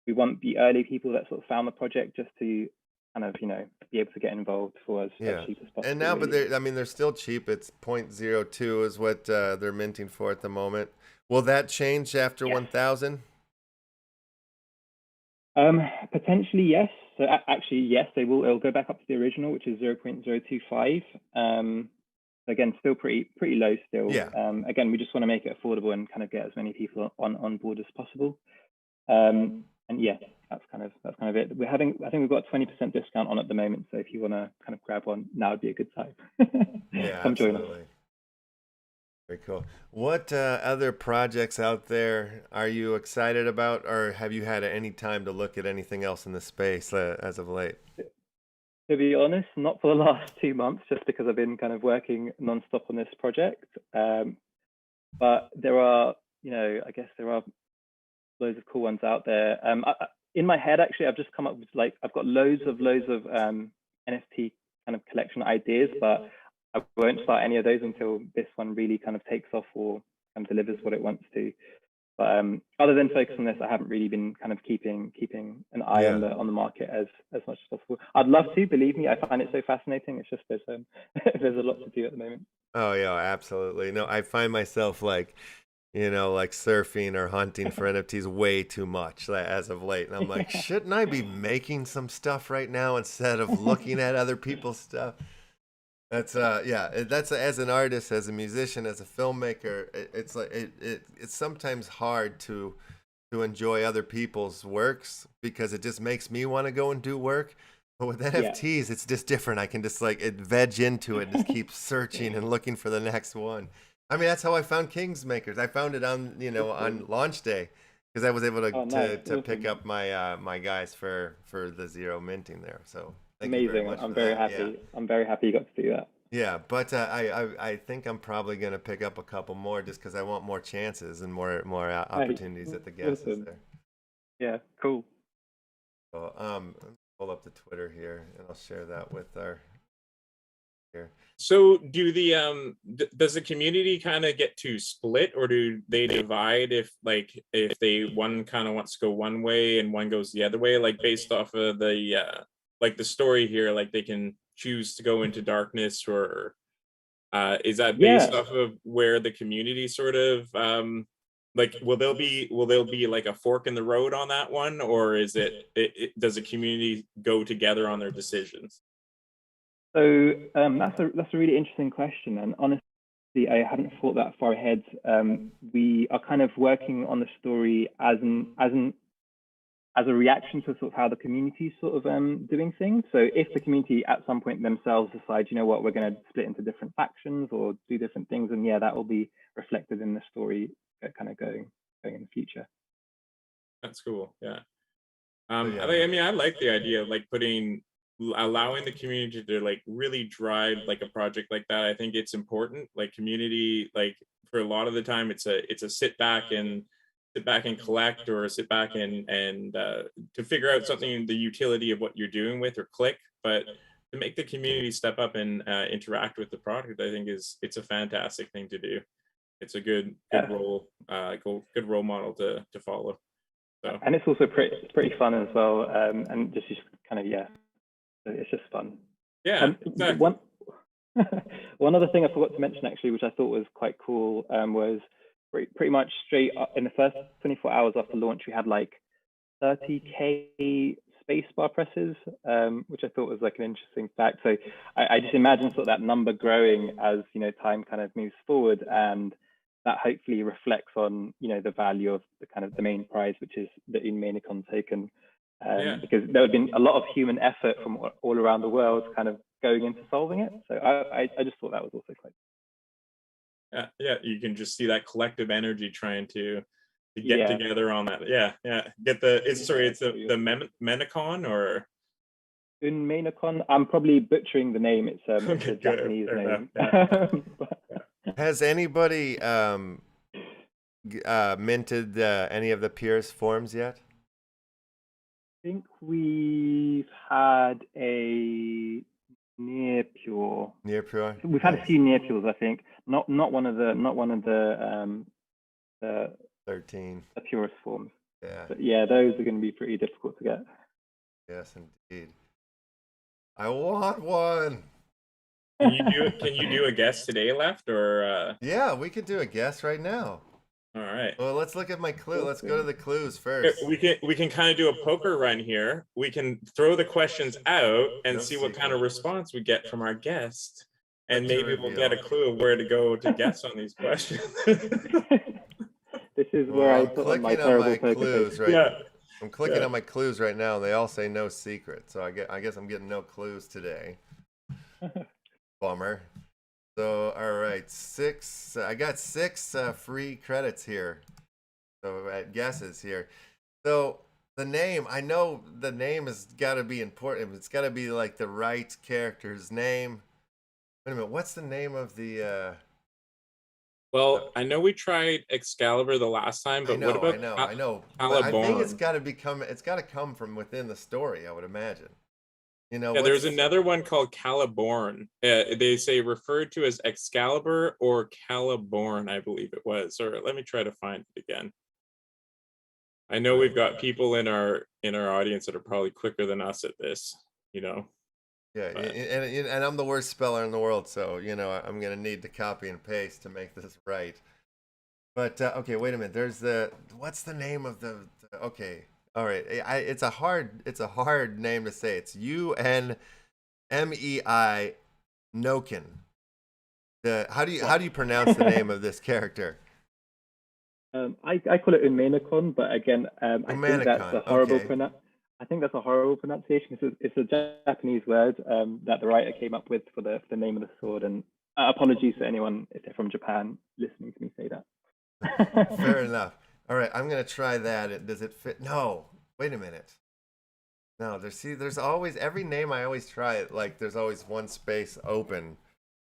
we want the early people that sort of found the project just to kind of, you know, be able to get involved for as cheap as possible.
And now, really. But they're still cheap. It's 0.02 is what they're minting for at the moment. Will that change after 1,000?
Potentially, yes. So actually, yes, they will. It'll go back up to the original, which is 0.025. Again, still pretty low still.
Yeah.
Again, we just want to make it affordable and kind of get as many people on board as possible. And yeah, that's kind of it. I think we've got a 20% discount on at the moment. So if you want to kind of grab one, now would be a good time.
Yeah,
Come
absolutely.
join us.
Very cool. What other projects out there are you excited about, or have you had any time to look at anything else in the space as of late?
To be honest, not for the last 2 months, just because I've been kind of working nonstop on this project. But there are, I guess there are loads of cool ones out there. In my head, actually, I've just come up with I've got loads of NFT kind of collection ideas, but I won't start any of those until this one really kind of takes off or delivers what it wants to. But other than focus on this, I haven't really been kind of keeping an eye on the market as much as possible. I'd love to, believe me. I find it so fascinating. It's just there's a lot to do at the moment.
Oh yeah, absolutely. No, I find myself like surfing or hunting for NFTs way too much as of late, and I'm like, shouldn't I be making some stuff right now instead of looking at other people's stuff? That's that's as an artist, as a musician, as a filmmaker, it's like it's sometimes hard to enjoy other people's works because it just makes me want to go and do work. But with NFTs, it's just different. I can just veg into it and just keep searching and looking for the next one. I mean, that's how I found Kingsmakers. I found it on on launch day because I was able to pick up my my guys for the zero minting there. So thank you very
amazing.
much
I'm
for
very
that.
happy.
Yeah.
I'm very happy you got to do that.
Yeah, but I think I'm probably gonna pick up a couple more just because I want more chances and more opportunities at the guesses
Awesome.
there.
Yeah, cool.
So let me pull up the Twitter here and I'll share that with our here.
So do the does the community kind of get to split, or do they divide if one kind of wants to go one way and one goes the other way, based off of the the story here, they can choose to go into darkness, or is that based off of where the community sort of will there be like a fork in the road on that one, or is does the community go together on their decisions?
So that's a really interesting question, and honestly, I hadn't thought that far ahead. We are kind of working on the story as a reaction to sort of how the community is sort of doing things. So if the community at some point themselves decide, you know what, we're going to split into different factions or do different things, and yeah, that will be reflected in the story, kind of going in the future.
That's cool. Yeah. I mean, I like the idea of allowing the community to really drive a project like that. I think it's important. Community, for a lot of the time, it's a sit back and collect, or sit back and to figure out something, the utility of what you're doing with, or click. But to make the community step up and interact with the product, I think it's a fantastic thing to do. It's a good role model to follow. So.
And it's also pretty fun as well, and just kind of it's just fun.
Yeah, exactly.
One other thing I forgot to mention, actually, which I thought was quite cool, was pretty much straight up in the first 24 hours after launch, we had 30K spacebar presses, which I thought was an interesting fact. So I just imagine sort of that number growing as time kind of moves forward, and that hopefully reflects on the value of the main prize, which is the Mainicon token. Because there had been a lot of human effort from all around the world kind of going into solving it. So I just thought that was also quite.
Yeah, you can just see that collective energy trying to get together on that. Yeah. Get it's the Mainicon, or
Mainicon. I'm probably butchering the name. It's a Japanese name.
Has anybody minted any of the Pierce forms yet?
I think we've had a near pure.
Near pure.
We've had a few near pures, I think. Not one of the
13.
The purest forms.
Yeah.
But yeah, those are going to be pretty difficult to get.
Yes, indeed. I want one.
Can you do a guess today, Left, or?
Yeah, we could do a guess right now.
All right.
Well, let's look at my clue. Let's go to the clues
Here,
first.
we can kind of do a poker run here. We can throw the questions out and see what kind of response we get from our guest, and maybe we'll get a clue of where to go to guess on these questions.
This is
Well,
where I
I'm
put on my
clicking on my
terrible poker
clues
face.
right.
Yeah.
I'm clicking
Yeah.
on my clues right now. And they all say no secret. So I guess I'm getting no clues today. Bummer. So all right, I got 6 free credits here. So at guesses here. So the name, I know the name has got to be important. It's got to be like the right character's name. Wait a minute, what's the name of the?
Well, I know we tried Excalibur the last time, but what about
I know. But I think it's
Caliborn?
got to become. It's got to come from within the story. I would imagine. You know,
Yeah, there's another one called Caliborn. They say referred to as Excalibur or Caliborn, I believe it was. Or let me try to find it again. I know we've got people in our audience that are probably quicker than us at this, you know.
Yeah,
But
and I'm the worst speller in the world, so you know I'm gonna need to copy and paste to make this right. But okay, wait a minute. There's what's the name of the okay, all right. It's a hard name to say. It's UNMEI Noken. How do you pronounce the name of this character?
I call it Umanacon, but again, I think that's a horrible I think that's a horrible pronunciation. It's a Japanese word that the writer came up with for the name of the sword. And apologies to anyone if they're from Japan listening to me say that.
Fair enough. All right, I'm gonna try that. Does it fit? No. Wait a minute. No, there's always every name I always try it. Like there's always one space open.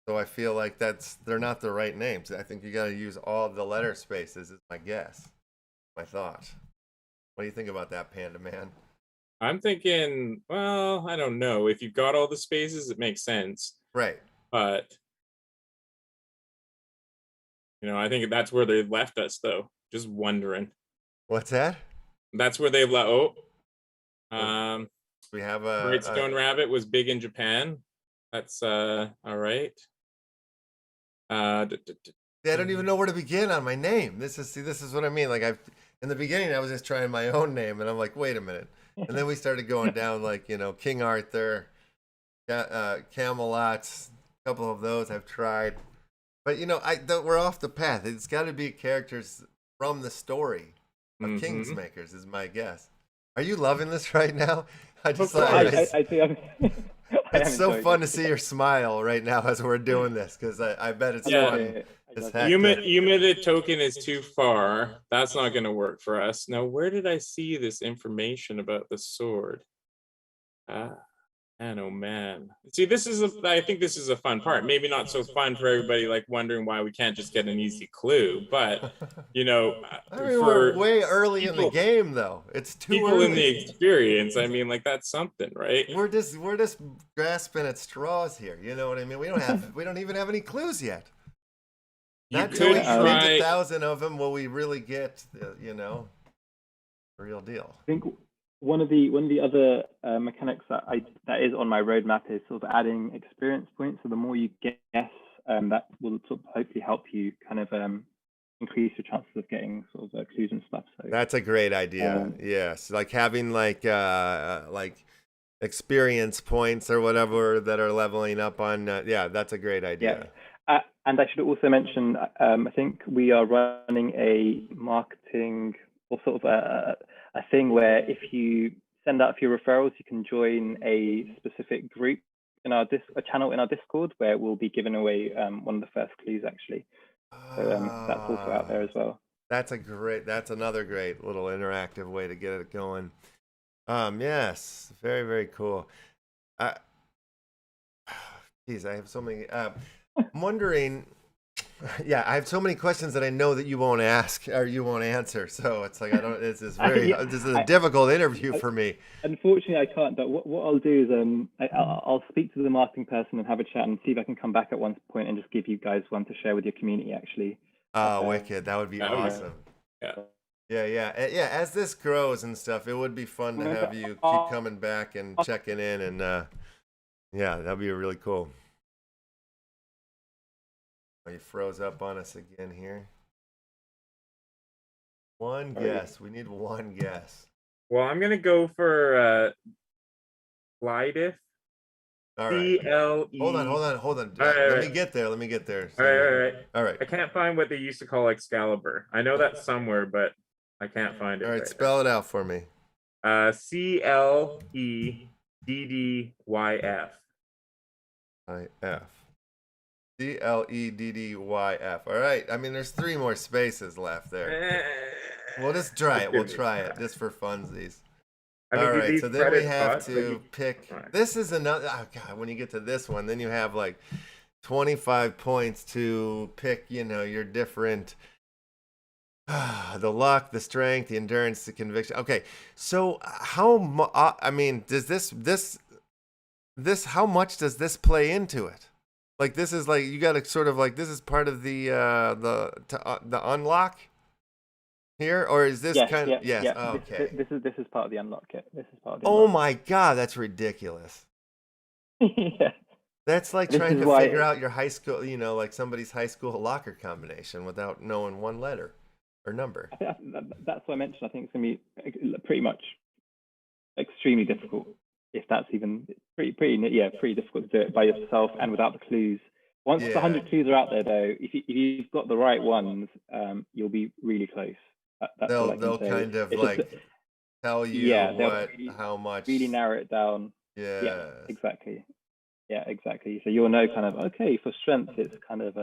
So I feel like they're not the right names. I think you got to use all the letter spaces. Is my guess, my thought. What do you think about that, Panda Man?
I'm thinking, well, I don't know. If you've got all the spaces, it makes sense.
Right.
But you know, I think that's where they left us, though. Just wondering.
What's that?
That's where they left.
We have
Great Stone Rabbit was big in Japan. That's all right.
I don't even know where to begin on my name. This is what I mean. Like in the beginning, I was just trying my own name, and I'm like, wait a minute. And then we started going down like King Arthur, Camelot. A couple of those I've tried, but we're off the path. It's got to be characters from the story of Kingsmakers, is my guess. Are you loving this right now? I just it's so fun to see your smile right now as we're doing this, because I bet it's fun.
Humid token is too far. That's not going to work for us. Now, where did I see this information about the sword? Man, oh man. See, I think this is a fun part. Maybe not so fun for everybody, like wondering why we can't just get an easy clue. But
we're way early in the game, though. It's too early.
In the experience. I mean, like that's something, right?
We're just grasping at straws here. You know what I mean? We don't even have any clues yet. Not until we print 1,000 of them will we really get the real deal.
I think one of the other mechanics that is on my roadmap is sort of adding experience points. So the more you guess, that will sort of hopefully help you kind of increase your chances of getting sort of clues and stuff. So
that's a great idea. Yes, like having like experience points or whatever that are leveling up on. Yeah, that's a great idea.
Yeah. And I should also mention, I think we are running a marketing or sort of a thing where if you send out a few referrals, you can join a specific group in a channel in our Discord where we'll be giving away one of the first clues actually. So that's also out there as well. That's
another great little interactive way to get it going. Yes, very, very cool. Geez, I have so many. I'm wondering. Yeah, I have so many questions that I know that you won't ask or you won't answer. So it's like this is a difficult interview for me.
Unfortunately, I can't. But what I'll do is I'll speak to the marketing person and have a chat and see if I can come back at one point and just give you guys one to share with your community. Actually.
Oh, wicked! That would be awesome. Yeah. As this grows and stuff, it would be fun to have you keep coming back and checking in, and yeah, that'd be really cool. He froze up on us again here. One guess. We need one guess.
Well, I'm gonna go for Glideth.
All right.
CLE.
Hold on. Let me get there.
All right.
All right.
I can't find what they used to call Excalibur. I know that's somewhere, but I can't find it.
All right, spell it out for me.
CLEDDYF.
IF. CLEDDYF. All right. I mean, there's 3 more spaces left there. We'll just try it. We'll try it just for funsies.
I mean,
all right. So then we have
spots,
to pick. This is another. Oh God! When you get to this one, then you have like 25 points to pick. You know, your different. The luck, the strength, the endurance, the conviction. Okay. So how? I mean, does this? How much does this play into it? Like this is like you got to sort of like this is part of the unlock here, or is this kind of yes? Oh, okay.
This is part of the unlock kit. This is part of the
unlock. My God, that's ridiculous.
Yeah.
That's like trying to figure out your high school, you know, like somebody's high school locker combination without knowing one letter or number.
That's what I mentioned. I think it's gonna be pretty much extremely difficult. If that's even pretty difficult to do it by yourself and without the clues. Once the 100 clues are out there, though, if you've got the right ones, you'll be really close.
They'll kind of like tell you how much.
Really narrow it down.
Yeah.
Exactly. Yeah, exactly. So you'll know kind of okay for strength. It's kind of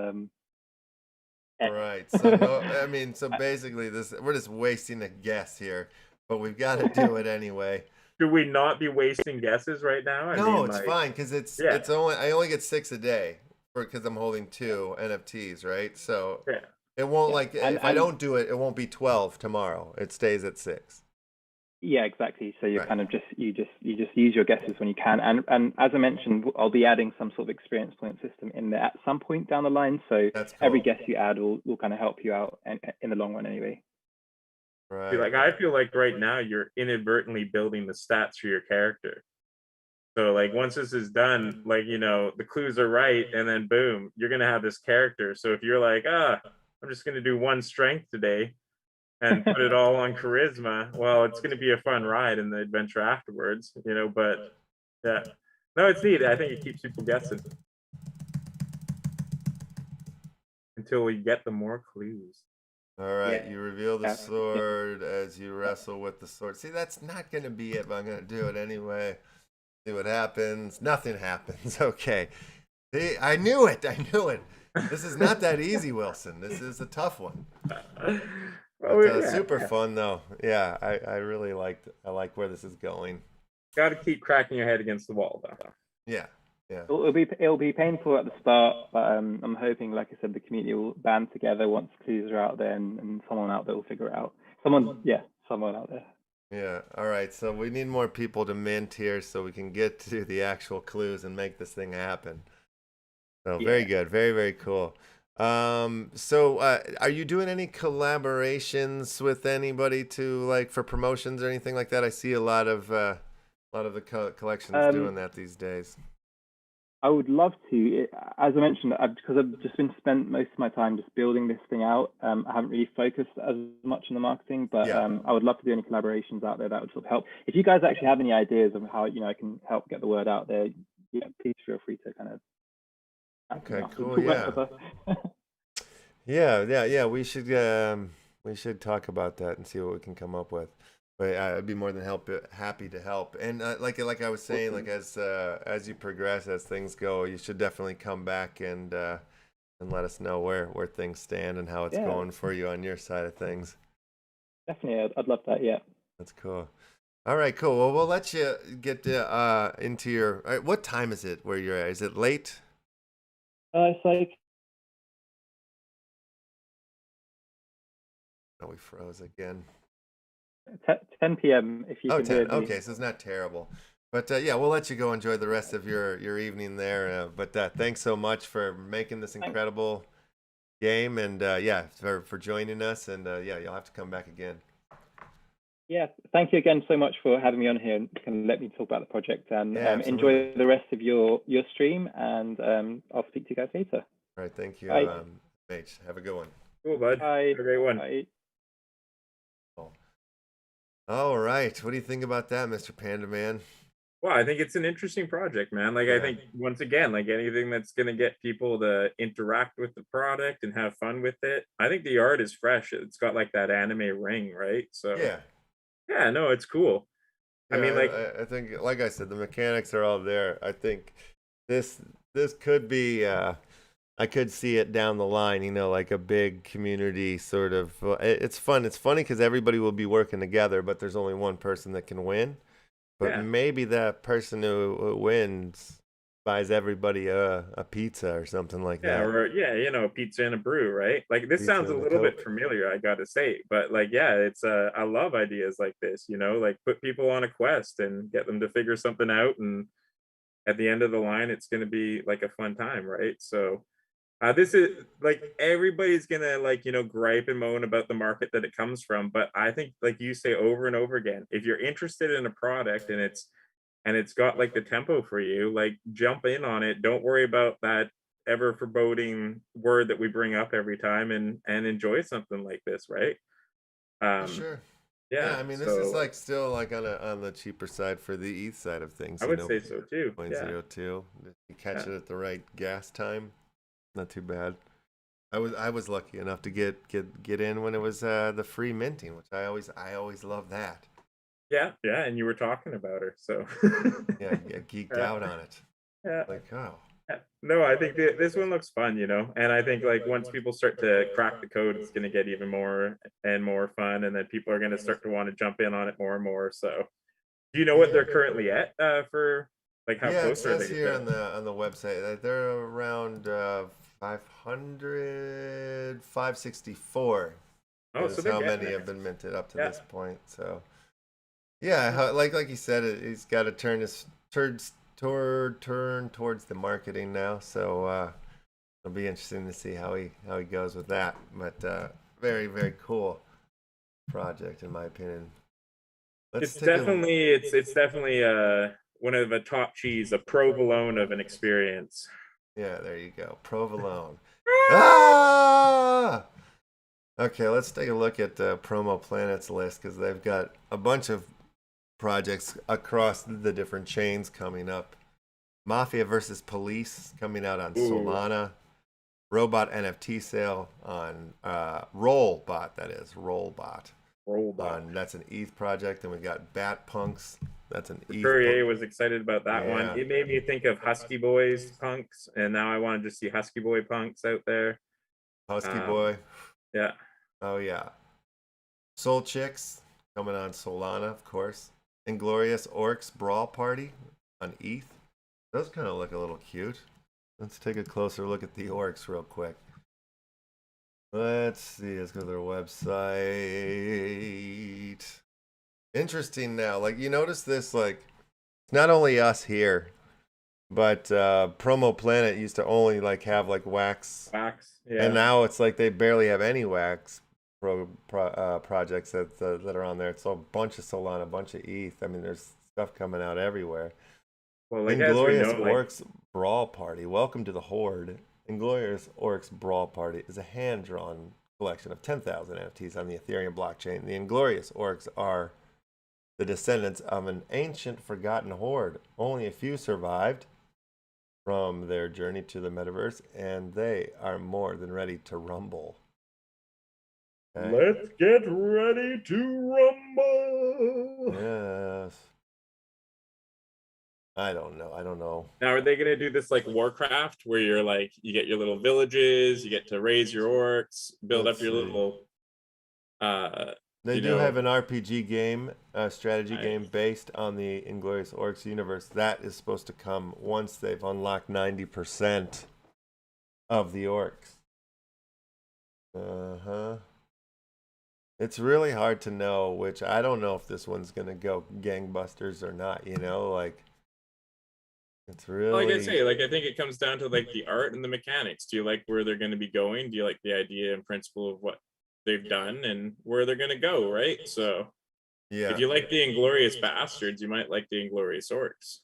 right. So no, I mean, so basically, we're just wasting a guess here, but we've got to do it anyway.
Should we not be wasting guesses right now?
No, it's fine because it's only I only get 6 a day because I'm holding 2 NFTs, right? So it won't if I don't do it, it won't be 12 tomorrow. It stays at 6.
Yeah, exactly. So you kind of just use your guesses when you can, and as I mentioned, I'll be adding some sort of experience point system in there at some point down the line. So every guess you add will kind of help you out in the long run, anyway.
Right.
Like I feel like right now you're inadvertently building the stats for your character. So like once this is done, like you know the clues are right, and then boom, you're gonna have this character. So if you're like, I'm just gonna do 1 strength today, and put it all on charisma, well, it's gonna be a fun ride in the adventure afterwards, you know. But yeah, no, it's neat. I think it keeps people guessing until we get the more clues.
All right, you reveal the sword as you wrestle with the sword. See, that's not going to be it, but I'm going to do it anyway. See what happens. Nothing happens. Okay. See, I knew it. This is not that easy, Wilson. This is a tough one. Super fun, though. Yeah, I really like where this is going.
Got to keep cracking your head against the wall, though.
Yeah.
It'll be painful at the start, but I'm hoping, like I said, the community will band together once clues are out there, and someone out there will figure it out. Someone out there.
Yeah. All right. So we need more people to mint here so we can get to the actual clues and make this thing happen. So very good. Very, very cool. So are you doing any collaborations with anybody for promotions or anything like that? I see a lot of the collections doing that these days.
I would love to. As I mentioned, because I've just been spent most of my time just building this thing out. I haven't really focused as much on the marketing, but I would love to do any collaborations out there that would sort of help. If you guys actually have any ideas of how I can help get the word out there, please feel free to kind of.
Okay, cool. Yeah. We should talk about that and see what we can come up with. But I'd be more than happy to help. And like I was saying, like as you progress, as things go, you should definitely come back and let us know where things stand and how it's going for you on your side of things.
Definitely, I'd love that. Yeah.
That's cool. All right, cool. Well, we'll let you get into your. All right, what time is it where you're at? Is it late?
It's like.
Oh, we froze again.
10 p.m. if you can
10.
hear me.
Okay, so it's not terrible. But we'll let you go enjoy the rest of your evening there. But thanks so much for making this incredible game, and for joining us. And you'll have to come back again. Yeah, thank you again so much for having me on here and let me talk about the project. And enjoy the rest of your stream. And I'll speak to you guys later. All right, thank you, Mage. Have a good one.
Cool, bud.
Bye.
Have a great one.
Bye.
All right. What do you think about that, Mr. Panda Man?
Well, I think it's an interesting project, man. Like, I
Yeah.
think once again, like anything that's gonna get people to interact with the product and have fun with it. I think the art is fresh. It's got like that anime ring, right? So
Yeah.
yeah, no, it's cool. I
Yeah,
mean, like,
I think, like I said, the mechanics are all there. I think this this could be. I could see it down the line. You know, like a big community sort of. It's fun. It's funny because everybody will be working together, but there's only one person that can win. But
yeah,
maybe that person who wins buys everybody a pizza or something like
yeah,
that.
or yeah, a pizza and a brew, right? Like this
Pizza
sounds a
and a
little bit
Coke.
familiar, I gotta say, but like, yeah, it's I love ideas like this, like put people on a quest and get them to figure something out, and at the end of the line, it's gonna be like a fun time, right? So this is like everybody's gonna like gripe and moan about the market that it comes from, but I think like you say over and over again, if you're interested in a product and it's got like the tempo for you, like jump in on it. Don't worry about that ever foreboding word that we bring up every time, and enjoy something like this, right?
For
Um,
sure. Yeah,
yeah.
I mean, this is
So
like still like on the cheaper side for the ETH side of things.
I
You
would
know,
say so too.
point
Yeah.
zero 0.02. If you catch
Yeah.
it at the right gas time, not too bad. I was lucky enough to get in when it was the free minting, which I always love that.
Yeah. Yeah. And you were talking about her. So
Yeah, I geeked
yeah.
out on it.
Yeah.
Like, oh,
Yeah. No, I think this one looks fun, and I think like once people start to crack the code, it's going to get even more and more fun, and then people are going to start to want to jump in on it more and more. So, do you know what they're currently at for like how
yeah, it
close are
says
they
here
to?
on the website that they're around 500, 564
Oh, so
is
they're
how
getting
many
there.
have been minted up to
Yeah.
this point. So yeah, like you said, he's got to turn towards the marketing now. So it'll be interesting to see how he goes with that. But very very cool project in my opinion. Let's
It's
take a
definitely it's definitely one of a top cheese, a provolone of an experience.
yeah. There you go, provolone. Ah! Okay, let's take a look at Promo Planet's list because they've got a bunch of projects across the different chains coming up. Mafia versus Police coming out on
Ooh,
Solana. Robot NFT sale on Rollbot, that is Rollbot.
robot.
That's an ETH project, and we got Bat Punks. That's an
The
ETH.
Courier was excited about that one.
Yeah,
It made me think of Husky Boys punks, and now I want to just see Husky Boy punks out there.
Husky
Um,
Boy.
yeah,
Oh yeah, Soul Chicks coming on Solana, of course. Inglorious Orcs Brawl Party on ETH. Those kind of look a little cute. Let's take a closer look at the orcs real quick. Let's see. Let's go to their website. Interesting now. Like you notice this, like it's not only us here, but Promo Planet used to only like have like wax,
wax.
and
Yeah.
now it's like they barely have any wax projects that are on there. It's a bunch of Solana, a bunch of ETH. I mean, there's stuff coming out everywhere.
Well, like as we
Inglorious
know, like
Orcs Brawl Party. Welcome to the Horde. Inglorious Orcs Brawl Party is a hand-drawn collection of 10,000 NFTs on the Ethereum blockchain. The Inglorious Orcs are the descendants of an ancient forgotten horde. Only a few survived from their journey to the metaverse, and they are more than ready to rumble. Okay?
let's get ready to rumble.
Yes. I don't know. I don't know.
Now, are they gonna do this like Warcraft, where you're like you get your little villages, you get to raise your orcs, build up
Let's
your
see.
little, uh,
They
you
do
know,
have an RPG game, a strategy
nice.
game based on the Inglorious Orcs universe. That is supposed to come once they've unlocked 90% of the orcs. Uh-huh. It's really hard to know, which I don't know if this one's going to go gangbusters or not, like it's
Like I
really
say, like I think it comes down to like the art and the mechanics. Do you like where they're going to be going? Do you like the idea and principle of what they've done and where they're going to go? Right. So if
yeah.
you like the Inglorious Bastards, you might like the Inglorious Orcs.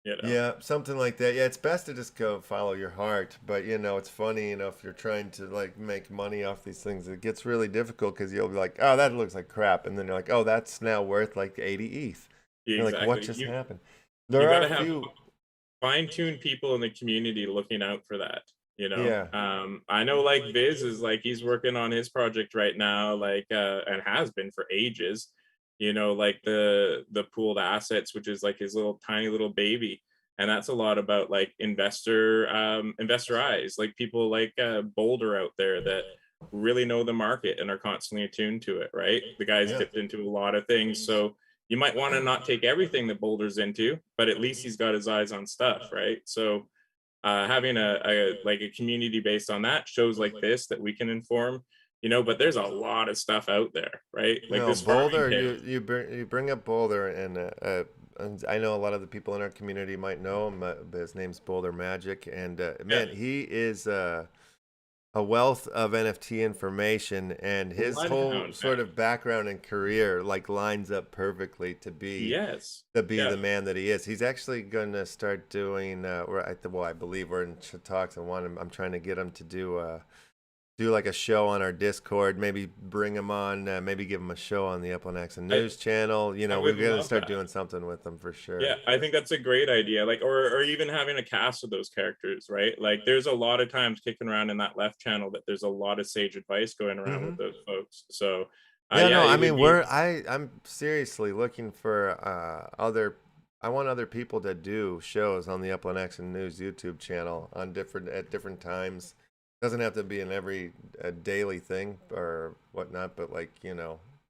you know.
Yeah, something like that. Yeah, it's best to just go follow your heart. But it's funny, if you're trying to like make money off these things, it gets really difficult because you'll be like, oh, that looks like crap, and then you're like, oh, that's now worth like 80 ETH. You're like, what
Exactly.
just happened?
You
There
got
are a
to have
few.
fine-tuned people in the community looking out for that, you know.
Yeah,
I know like Viz is like he's working on his project right now, like and has been for ages, you know, like the pooled assets, which is like his little tiny little baby. And that's a lot about like investor eyes, like people like Boulder out there that really know the market and are constantly attuned to it, right? The guy's
yeah.
dipped into a lot of things, so you might want to not take everything that Boulder's into, but at least he's got his eyes on stuff, right? So having a like a community based on that, shows like this that we can inform, you know. But there's a lot of stuff out there, right? Like
No,
this farming
Boulder,
tale.
you bring up Boulder, and I know a lot of the people in our community might know him. But his name's Boulder Magic, and
Yeah,
man, he is a wealth of NFT information, and his whole
bloodhound,
sort
man.
of background and career like lines up perfectly
Yes,
to be
yeah.
the man that he is. He's actually going to start doing. Well, I believe we're in talks. I'm trying to get him to do like a show on our Discord. Maybe bring him on. Maybe give him a show on the Upland Action
I
News channel.
I
We're
would
gonna
love
start
that.
doing something with him for sure.
Yeah, I think that's a great idea. Like, or even having a cast of those characters, right? Like, there's a lot of times kicking around in that left channel that there's a lot of sage advice going around with
Hmm.
those folks. So,
Yeah,
yeah,
no, I
it would
mean
be.
I'm seriously looking for other. I want other people to do shows on the Upland Action News YouTube channel on different times. Doesn't have to be in every daily thing or whatnot, but like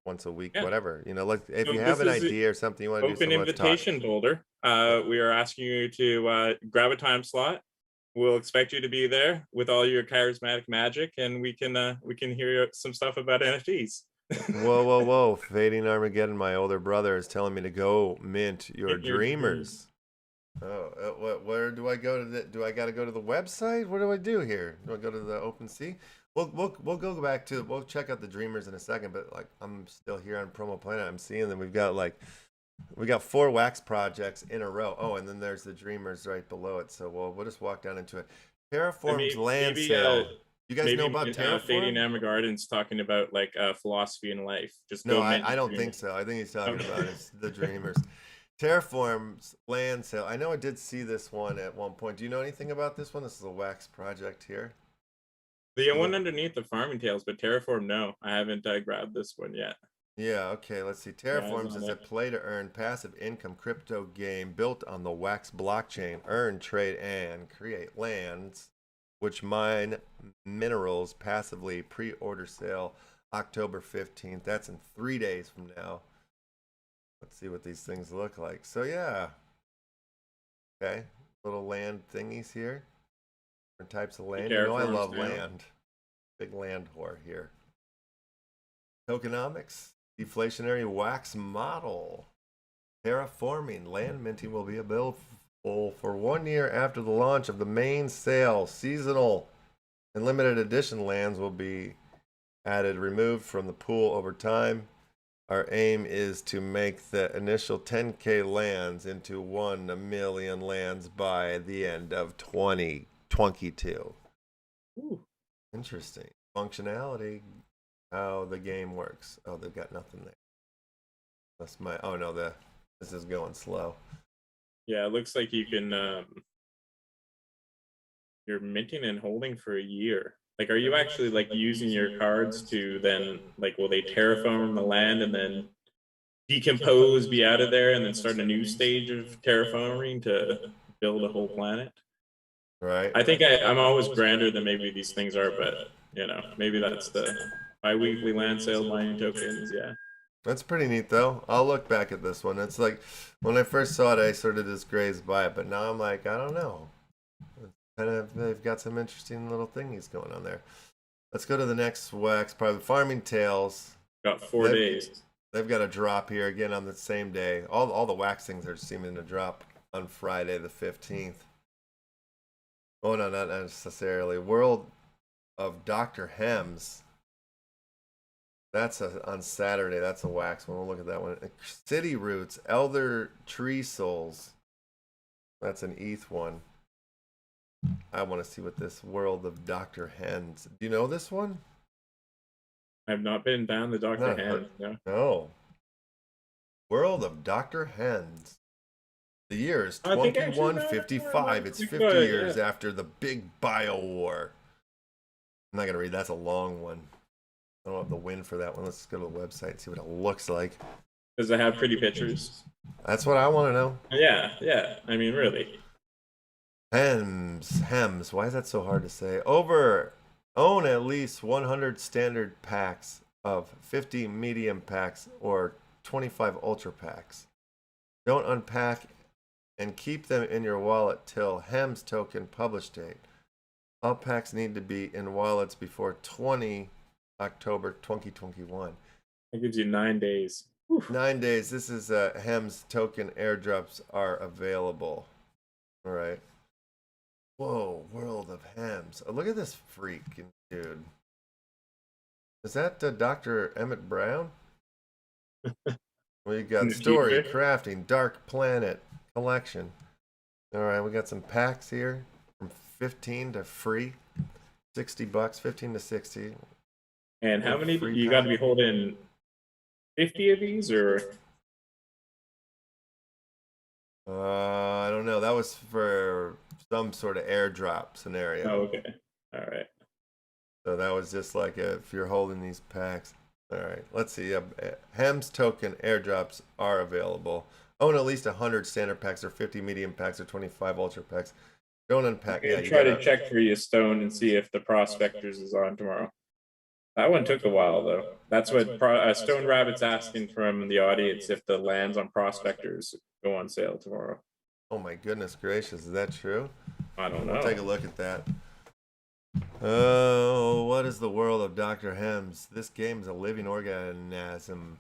once a week,
Yeah.
whatever. Like if
So
you have
this
an
is
idea or something you want to do,
open
so let's talk.
invitation, Boulder.
Yeah.
We are asking you to grab a time slot. We'll expect you to be there with all your charismatic magic, and we can hear some stuff about NFTs.
Whoa, whoa, whoa! Fading Armageddon. My older brother is telling me to go mint your
Your dream.
dreamers. Oh, where do I go to do I got to go to the website? What do I do here? Do I go to the OpenSea? We'll go back to we'll check out the Dreamers in a second, but like I'm still here on Promo Planet. I'm seeing them. We got 4 wax projects in a row. Oh, and then there's the Dreamers right below it. So we'll just walk down into it. Terraform's
Maybe
land sale. You guys know about
Fading
Terraform?
Garden's talking about like philosophy in life. Just
No,
go mint
I
your
don't think
dreamers.
so. I think he's talking about
Okay.
it's the Dreamers. Terraform's land sale. I know I did see this one at one point. Do you know anything about this one? This is a wax project here.
The
It
one
look,
underneath the farming tales, but Terraform, no, I haven't grabbed this one yet.
yeah, okay, let's see.
Eyes
Terraforms
on
is a
it.
play to earn passive income crypto game built on the Wax blockchain. Earn, trade, and create lands which mine minerals passively. Pre order sale October 15th. That's in 3 days from now. Let's see what these things look like. So, yeah. Okay. Little land thingies here. Different types of
The
land. I
Terraforms
love
now.
land. Big land whore here. Tokenomics. Deflationary wax model. Terraforming. Land minting will be available for 1 year after the launch of the main sale. Seasonal and limited edition lands will be added, removed from the pool over time. Our aim is to make the initial 10K lands into 1 million lands by the end of 2022.
Ooh.
Interesting. Functionality, how the game works. Oh, they've got nothing there. That's my. Oh no, this is going slow.
Yeah, it looks like you can you're minting and holding for a year. Like, are you actually like using your cards to then like will they terraform the land and then decompose, be out of there, and then start a new stage of terraforming to build a whole planet?
Right.
I think I'm always grander than maybe these things are, but you know, maybe that's the bi-weekly land sales mining tokens. Yeah.
That's pretty neat though. I'll look back at this one. It's like when I first saw it, I sort of just grazed by it, but now I'm like, I don't know. It's kind of they've got some interesting little thingies going on there. Let's go to the next wax. Probably Farming Tales.
Got 4
They've
days.
they've got a drop here again on the same day. All the wax things are seeming to drop on Friday the 15th. Oh no, not necessarily. World of Dr. Hems. That's on Saturday. That's a wax one. We'll look at that one. City Roots, Elder Tree Souls. That's an ETH one. I want to see what this World of Dr. Hens. Do you know this one?
I've not been down the Dr.
Not
Hand. No.
No. World of Dr. Hens. The year is
I think actually, no,
2155. It's 50 years after the big bio war. I'm not going to read. That's a long one. I don't have the win for that one. Let's go to the website and see what it looks like.
Does it have pretty pictures?
That's what I want to know.
Yeah, yeah. I mean, really.
Hems. Why is that so hard to say? Own at least 100 standard packs of 50 medium packs or 25 ultra packs. Don't unpack and keep them in your wallet till Hems token publish date. All packs need to be in wallets before 20 October 2021.
It gives you 9 days.
9 days. This is Hems token airdrops are available. All right. Whoa, World of Hems. Oh, look at this freaking dude. Is that Dr. Emmett Brown? We got story, crafting, dark planet, collection. All right, we got some packs here from 15 to free. $60, 15 to 60.
And how many? You got to be holding 50 of these, or?
I don't know. That was for some sort of airdrop scenario.
Oh, okay. All right.
So that was just like if you're holding these packs. All right. Let's see. Hems token airdrops are available. Own at least 100 standard packs or 50 medium packs or 25 ultra packs. Don't unpack.
I'm gonna try to check for you, Stone, and see if the Prospectors is on tomorrow. That one took a while, though. That's what Stone Rabbit's asking from the audience, if the lands on Prospectors go on sale tomorrow.
Oh my goodness gracious, is that true?
I don't know.
We'll take a look at that. Oh, what is the world of Dr. Hems? This game is a living organism.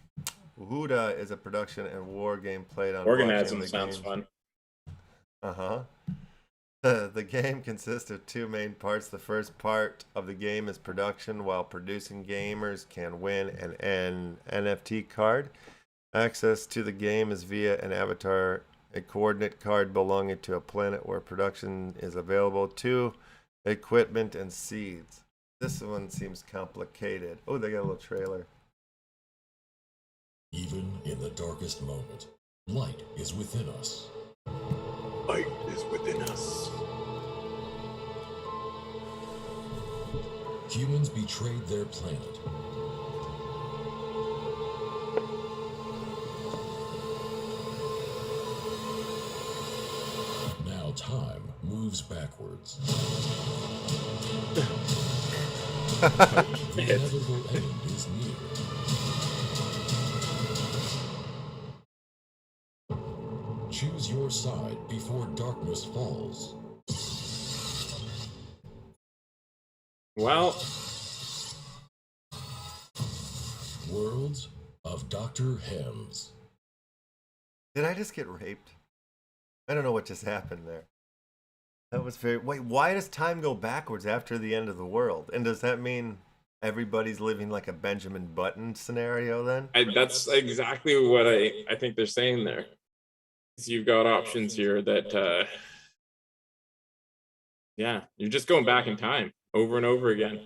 Huda is a production and war game played on
Organism sounds fun.
Uh-huh. The game consists of two main parts. The first part of the game is production. While producing, gamers can win an NFT card. Access to the game is via an avatar, a coordinate card belonging to a planet where production is available, to equipment and seeds. This one seems complicated. Oh, they got a little trailer.
Even in the darkest moment, light is within us.
Light is within us.
Humans betrayed their planet. Now time moves backwards. The inevitable end is near. Choose your side before darkness falls.
Well,
Worlds of Dr. Hems.
Did I just get raped? I don't know what just happened there. That was very... Wait, why does time go backwards after the end of the world? And does that mean everybody's living like a Benjamin Button scenario then?
that's exactly what I think they're saying there. You've got options here that, yeah, you're just going back in time over and over again,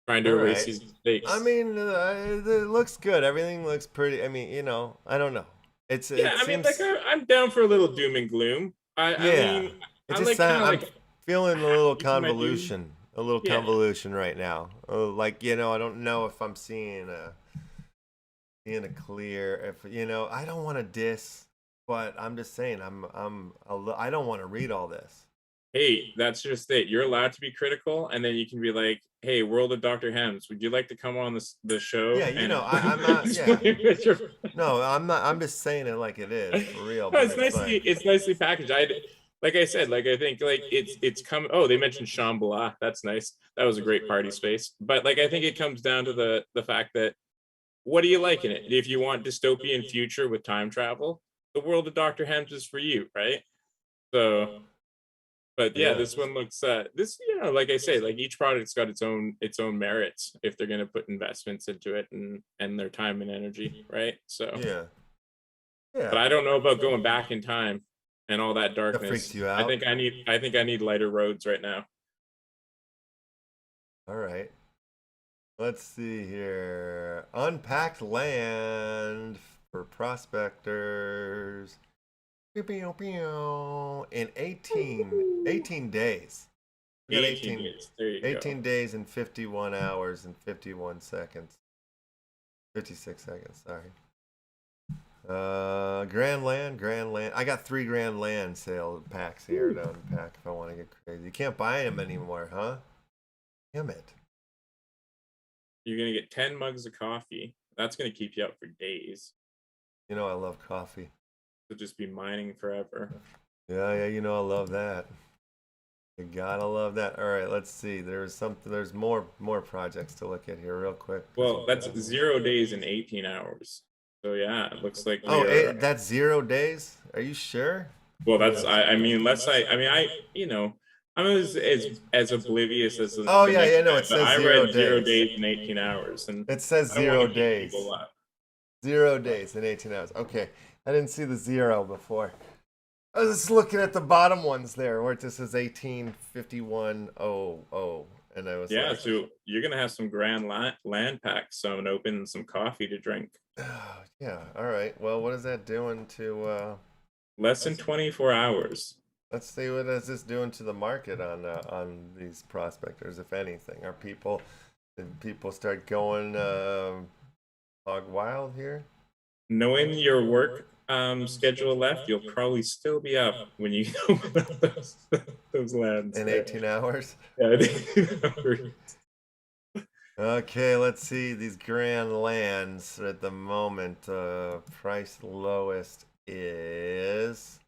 trying to erase these mistakes.
I mean, it looks good. Everything looks pretty. I mean, you know, I don't know.
I'm down for a little doom and gloom. I mean,
I'm feeling a little convolution, right now. Like, you know, I don't know if I'm seeing a clear. If you know, I don't want to diss. But I'm just saying, I don't want to read all this.
Hey, that's just it. You're allowed to be critical, and then you can be like, "Hey, World of Dr. Hems, would you like to come on the show?"
Yeah, you know, I'm not. Yeah. No, I'm not. I'm just saying it like it is, for real.
No, it's nicely packaged. Like I said, like I think like it's come. Oh, they mentioned Shambhala. That's nice. That was a great party space. But like I think it comes down to the fact that, what do you like in it? If you want dystopian future with time travel, the World of Dr. Hems is for you, right? So, but yeah, this one looks this, you know, like I say, like each product's got its own merits if they're gonna put investments into it and their time and energy, right? So
yeah.
But I don't know about going back in time. and all that
That
darkness.
freaked you out?
I think I need lighter roads right now.
All right. Let's see here. Unpacked land for prospectors. Pew, pew, pew. In 18 days. We got
18 days. There you
18
go.
days and 51 hours and 51 seconds. 56 seconds, sorry. Grand Land. I got 3 Grand Land sale packs here to unpack if I want to get crazy. You can't buy them anymore, huh? Damn it.
You're gonna get 10 mugs of coffee. That's gonna keep you up for days.
You know I love coffee.
You'll just be mining forever.
Yeah, you know I love that. You gotta love that. All right, let's see. There's more projects to look at here real quick.
Well, that's 0 days and 18 hours. So yeah, it looks like
that's 0 days? Are you sure?
well, that's I mean, unless I you know, I'm as oblivious as the
Oh,
the
yeah,
next
yeah, no,
guy,
it
but
says
I
0
read 0
days.
days and 18 hours, and
It says
I don't wanna
0
keep
days.
people up.
0 days and 18 hours. Okay, I didn't see the 0 before. I was just looking at the bottom ones there where it just says 185100, and I was
Yeah,
like,
so you're gonna have some grand land packs sewn open and some coffee to drink.
yeah. All right. Well, what is that doing to?
Less than 24 hours.
Let's see what is this doing to the market on these prospectors, if anything. Did people start going hog wild here?
Knowing your work schedule left, you'll probably still be up when you open up those lands.
In 18 hours?
Yeah, 18 hours.
Okay, let's see these grand lands at the moment. Price lowest is.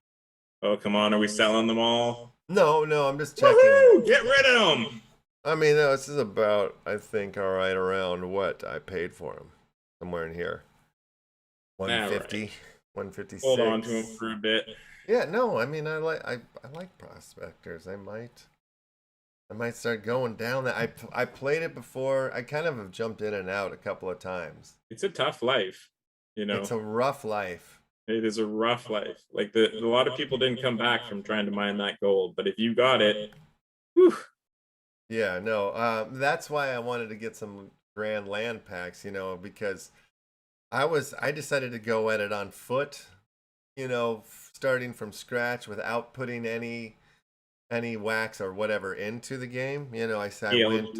Oh, come on. Are we selling them all?
No, I'm just checking.
Woohoo! Get rid of them!
I mean, no, this is about, I think, all right, around what I paid for them. Somewhere in here. 150,
Right.
156.
Hold on to them for a bit.
Yeah, no, I mean, I like prospectors. I might start going down that. I played it before. I kind of have jumped in and out a couple of times.
It's a tough life, you know.
It's a rough life.
It is a rough life. Like a lot of people didn't come back from trying to mine that gold, but if you got it, whew.
Yeah, no, that's why I wanted to get some grand land packs, because I decided to go at it on foot, starting from scratch without putting any wax or whatever into the game. I went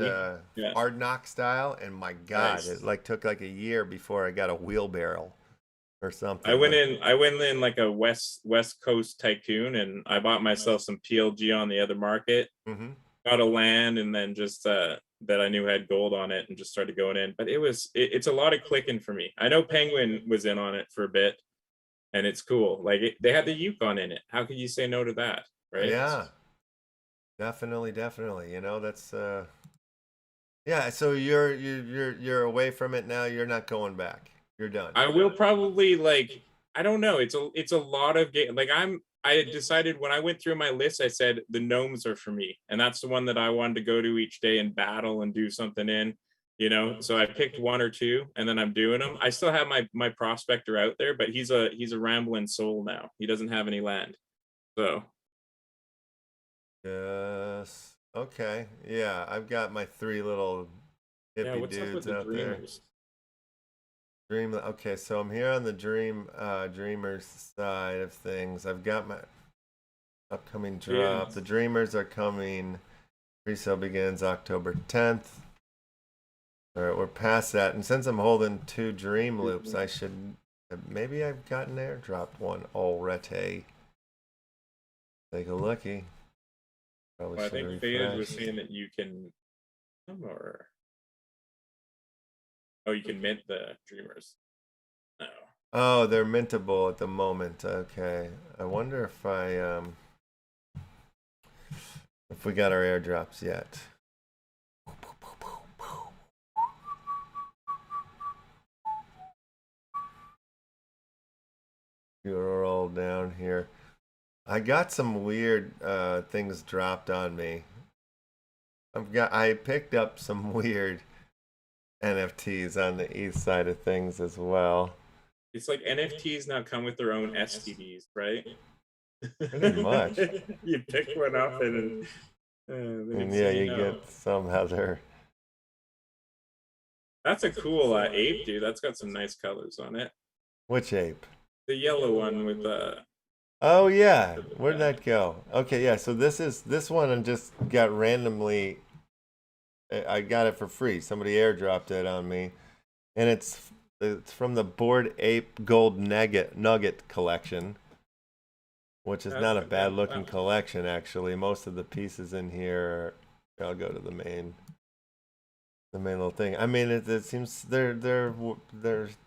hard knock style, and my God,
Nice.
it took a year before I got a wheelbarrow or something.
I went in like a West Coast tycoon, and I bought myself some PLG on the other market.
Mm-hmm.
Got a land, and then just that I knew had gold on it, and just started going in. But it's a lot of clicking for me. I know Penguin was in on it for a bit, and it's cool. They had the Yukon in it. How could you say no to that, right?
Yeah, definitely. That's yeah. So you're away from it now. You're not going back. You're done.
I will probably I don't know. It's a lot of game. I decided when I went through my list, I said the gnomes are for me, and that's the one that I wanted to go to each day and battle and do something in, So I picked 1 or 2, and then I'm doing them. I still have my prospector out there, but he's a rambling soul now. He doesn't have any land, so.
Yes. Okay. Yeah, I've got my 3 little hippie
What's up with
dudes
the
out
dreamers?
there. Okay, so I'm here on the dreamers side of things. I've got my upcoming drop.
Yeah.
The dreamers are coming. Pre-sale begins October 10th. All right, we're past that, and since I'm holding 2 dream loops, I should maybe I've gotten airdropped one already. Take a looky. Probably
Well, I
should
think
have
Faded was
refreshed.
saying that you can you can mint the dreamers. No.
Oh, they're mintable at the moment. Okay. I wonder if we got our airdrops yet. You're all down here. I got some weird things dropped on me. I picked up some weird NFTs on the east side of things as well.
It's like NFTs now come with their own STDs, right?
Pretty much.
You pick one up and the
And
next
yeah,
thing
you
know.
get some other.
That's a cool ape, dude. That's got some nice colors on it.
Which ape?
The yellow one with the.
Oh yeah, where'd that go? Okay, yeah. So this one I just got randomly. I got it for free. Somebody airdropped it on me, and it's from the Bored Ape Gold Nugget collection, which is not a bad looking collection actually. Most of the pieces in here. I'll go to the main little thing. I mean, it seems they're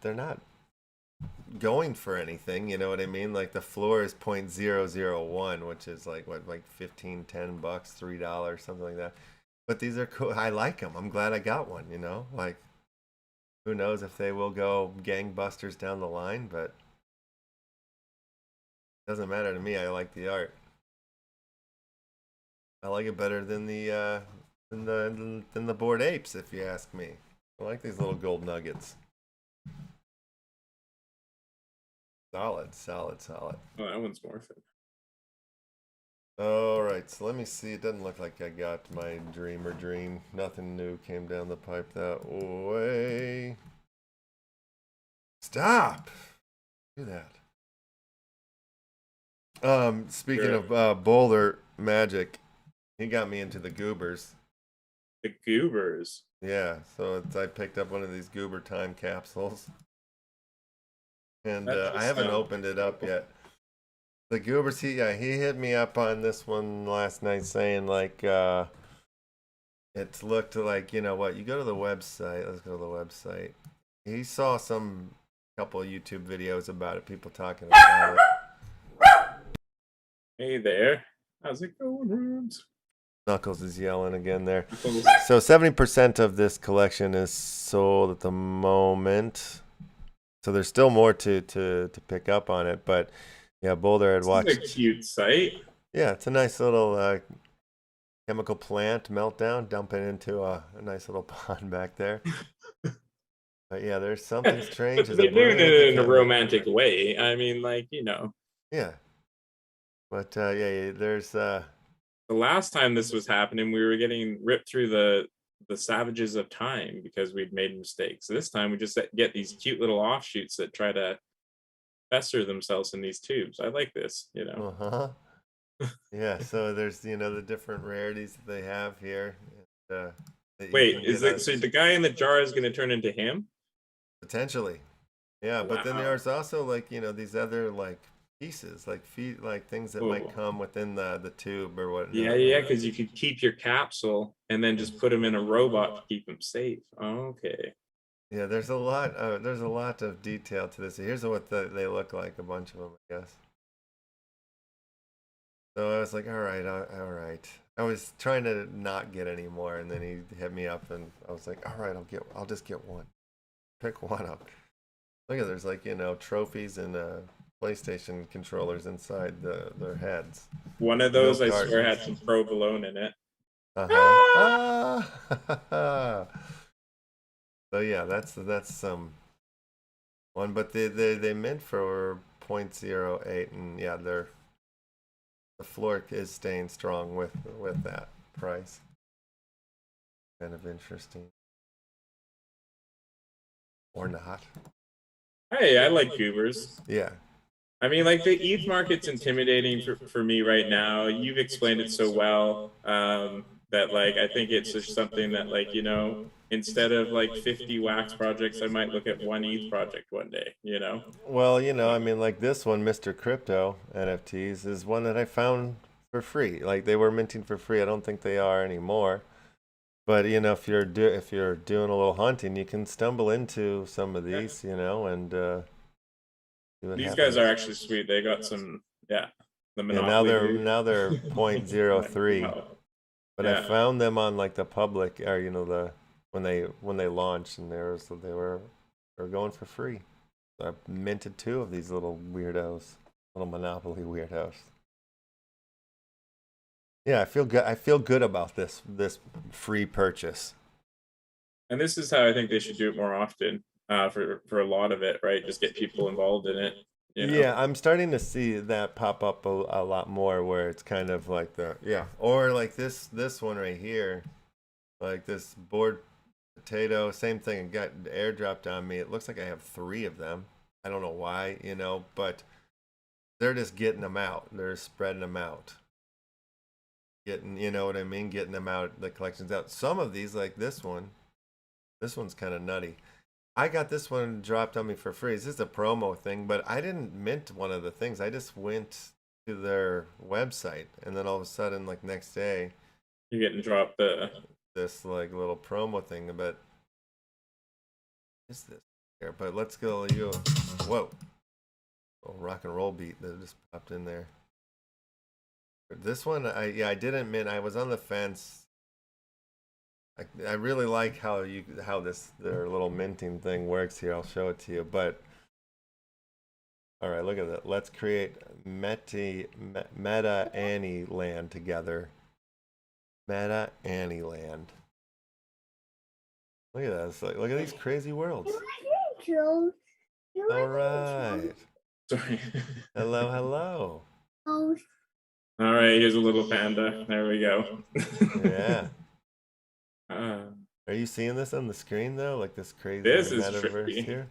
not going for anything, you know what I mean? Like the floor is 0.001, which is like what, like 15, $10, $3, something like that. But these are cool. I like them. I'm glad I got one, you know? Like who knows if they will go gangbusters down the line, but it doesn't matter to me. I like the art. I like it better than the Bored Apes, if you ask me. I like these little gold nuggets. Solid.
Oh, that one's more fun.
All right, so let me see. It doesn't look like I got my dream. Nothing new came down the pipe that way. Stop. Do that. Speaking of Boulder Magic, he got me into the goobers.
The goobers.
Yeah, so I picked up one of these goober time capsules. And I haven't opened it up yet. The goobers, he hit me up on this one last night saying like it looked like, you know what, you go to the website. Let's go to the website. He saw couple of YouTube videos about it, people talking about it.
Hey there. How's it going, Rubes?
Knuckles is yelling again there. So 70% of this collection is sold at the moment. So there's still more to pick up on it, but yeah, Boulder had watched.
It's a cute site.
Yeah, it's a nice little chemical plant meltdown, dumping into a nice little pond back there. But yeah, there's something strange.
They're doing it in a romantic way. I mean, like, you know.
Yeah. But yeah, there's.
The last time this was happening, we were getting ripped through the savages of time because we'd made mistakes. This time we just get these cute little offshoots that try to fester themselves in these tubes. I like this, you know.
Yeah, so there's, you know, the different rarities that they have here.
Wait, so the guy in the jar is going to turn into him?
Potentially. Yeah, but then there's also like, you know, these other like pieces, like things that might come within the tube or whatnot.
Yeah, because you could keep your capsule and then just put them in a robot to keep them safe. Okay.
Yeah, there's a lot of detail to this. Here's what they look like, a bunch of them, I guess. So I was like, all right. I was trying to not get any more, and then he hit me up, and I was like, all right, I'll just get one. Pick one up. Look at there's like, you know, trophies and PlayStation controllers inside their heads.
One of those, I swear, had some provolone in it.
So yeah, that's some one, but they meant for 0.08, and yeah, the floor is staying strong with that price. Kind of interesting, or not?
Hey, I like goobers.
Yeah.
I mean, like the ETH market's intimidating for me right now. You've explained it so well that like I think it's just something that like, you know, instead of like 50 wax projects, I might look at one ETH project one day, you know?
Well, you know, I mean, like this one, Mr. Crypto NFTs, is one that I found for free. Like they were minting for free. I don't think they are anymore. But you know, if you're doing a little hunting, you can stumble into some of these, you know, and
these guys are actually sweet. They got some, the
Monopoly. Now they're 0.03. Wow. But I found them on like the public, or you know, when they launched, and they were going for free. So I minted 2 of these little weirdos, little Monopoly weirdos. Yeah, I feel good about this free purchase.
And this is how I think they should do it more often. For a lot of it, right? Just get people involved in it. You know?
Yeah, I'm starting to see that pop up a lot more, where it's kind of like or like this one right here, like this board potato, same thing. It got airdropped on me. It looks like I have 3 of them. I don't know why, but they're just getting them out. They're spreading them out. Getting, you know what I mean? Getting them out, the collections out. Some of these, like this one's kind of nutty. I got this one dropped on me for free. This is a promo thing, but I didn't mint one of the things. I just went to their website, and then all of a sudden, like next day,
You're getting dropped
this like little promo thing. But is this here? But let's go. Whoa, a rock and roll beat that just popped in there. This one, I didn't mint. I was on the fence. I really like how their little minting thing works here. I'll show it to you. But all right, look at that. Let's create Meta Annie land together. Meta Annie land. Look at that. It's like, look at these crazy worlds. All right.
Sorry.
Hello.
All right, here's a little panda. There we go.
Yeah. Are you seeing this on the screen though? Like this crazy metaverse here?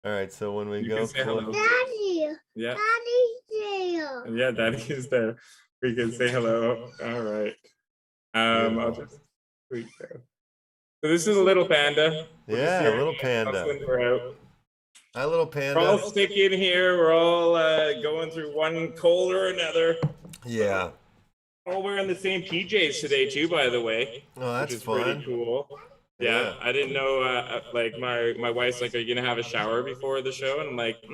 All right, so when we go
Daddy.
Yeah.
Daddy's there.
Yeah, Daddy's there. We can say hello. All right. I'll just tweet there. So this is a little panda.
Yeah, a little panda.
We're out.
Hi, little panda.
We're all sticking here. We're all going through one cold or another.
Yeah.
All wearing the same PJs today too, by the way.
Oh, that's
which is
fun.
Pretty cool. Yeah, I didn't know. Like my wife's like, "Are you gonna have a shower before the show?" And I'm like,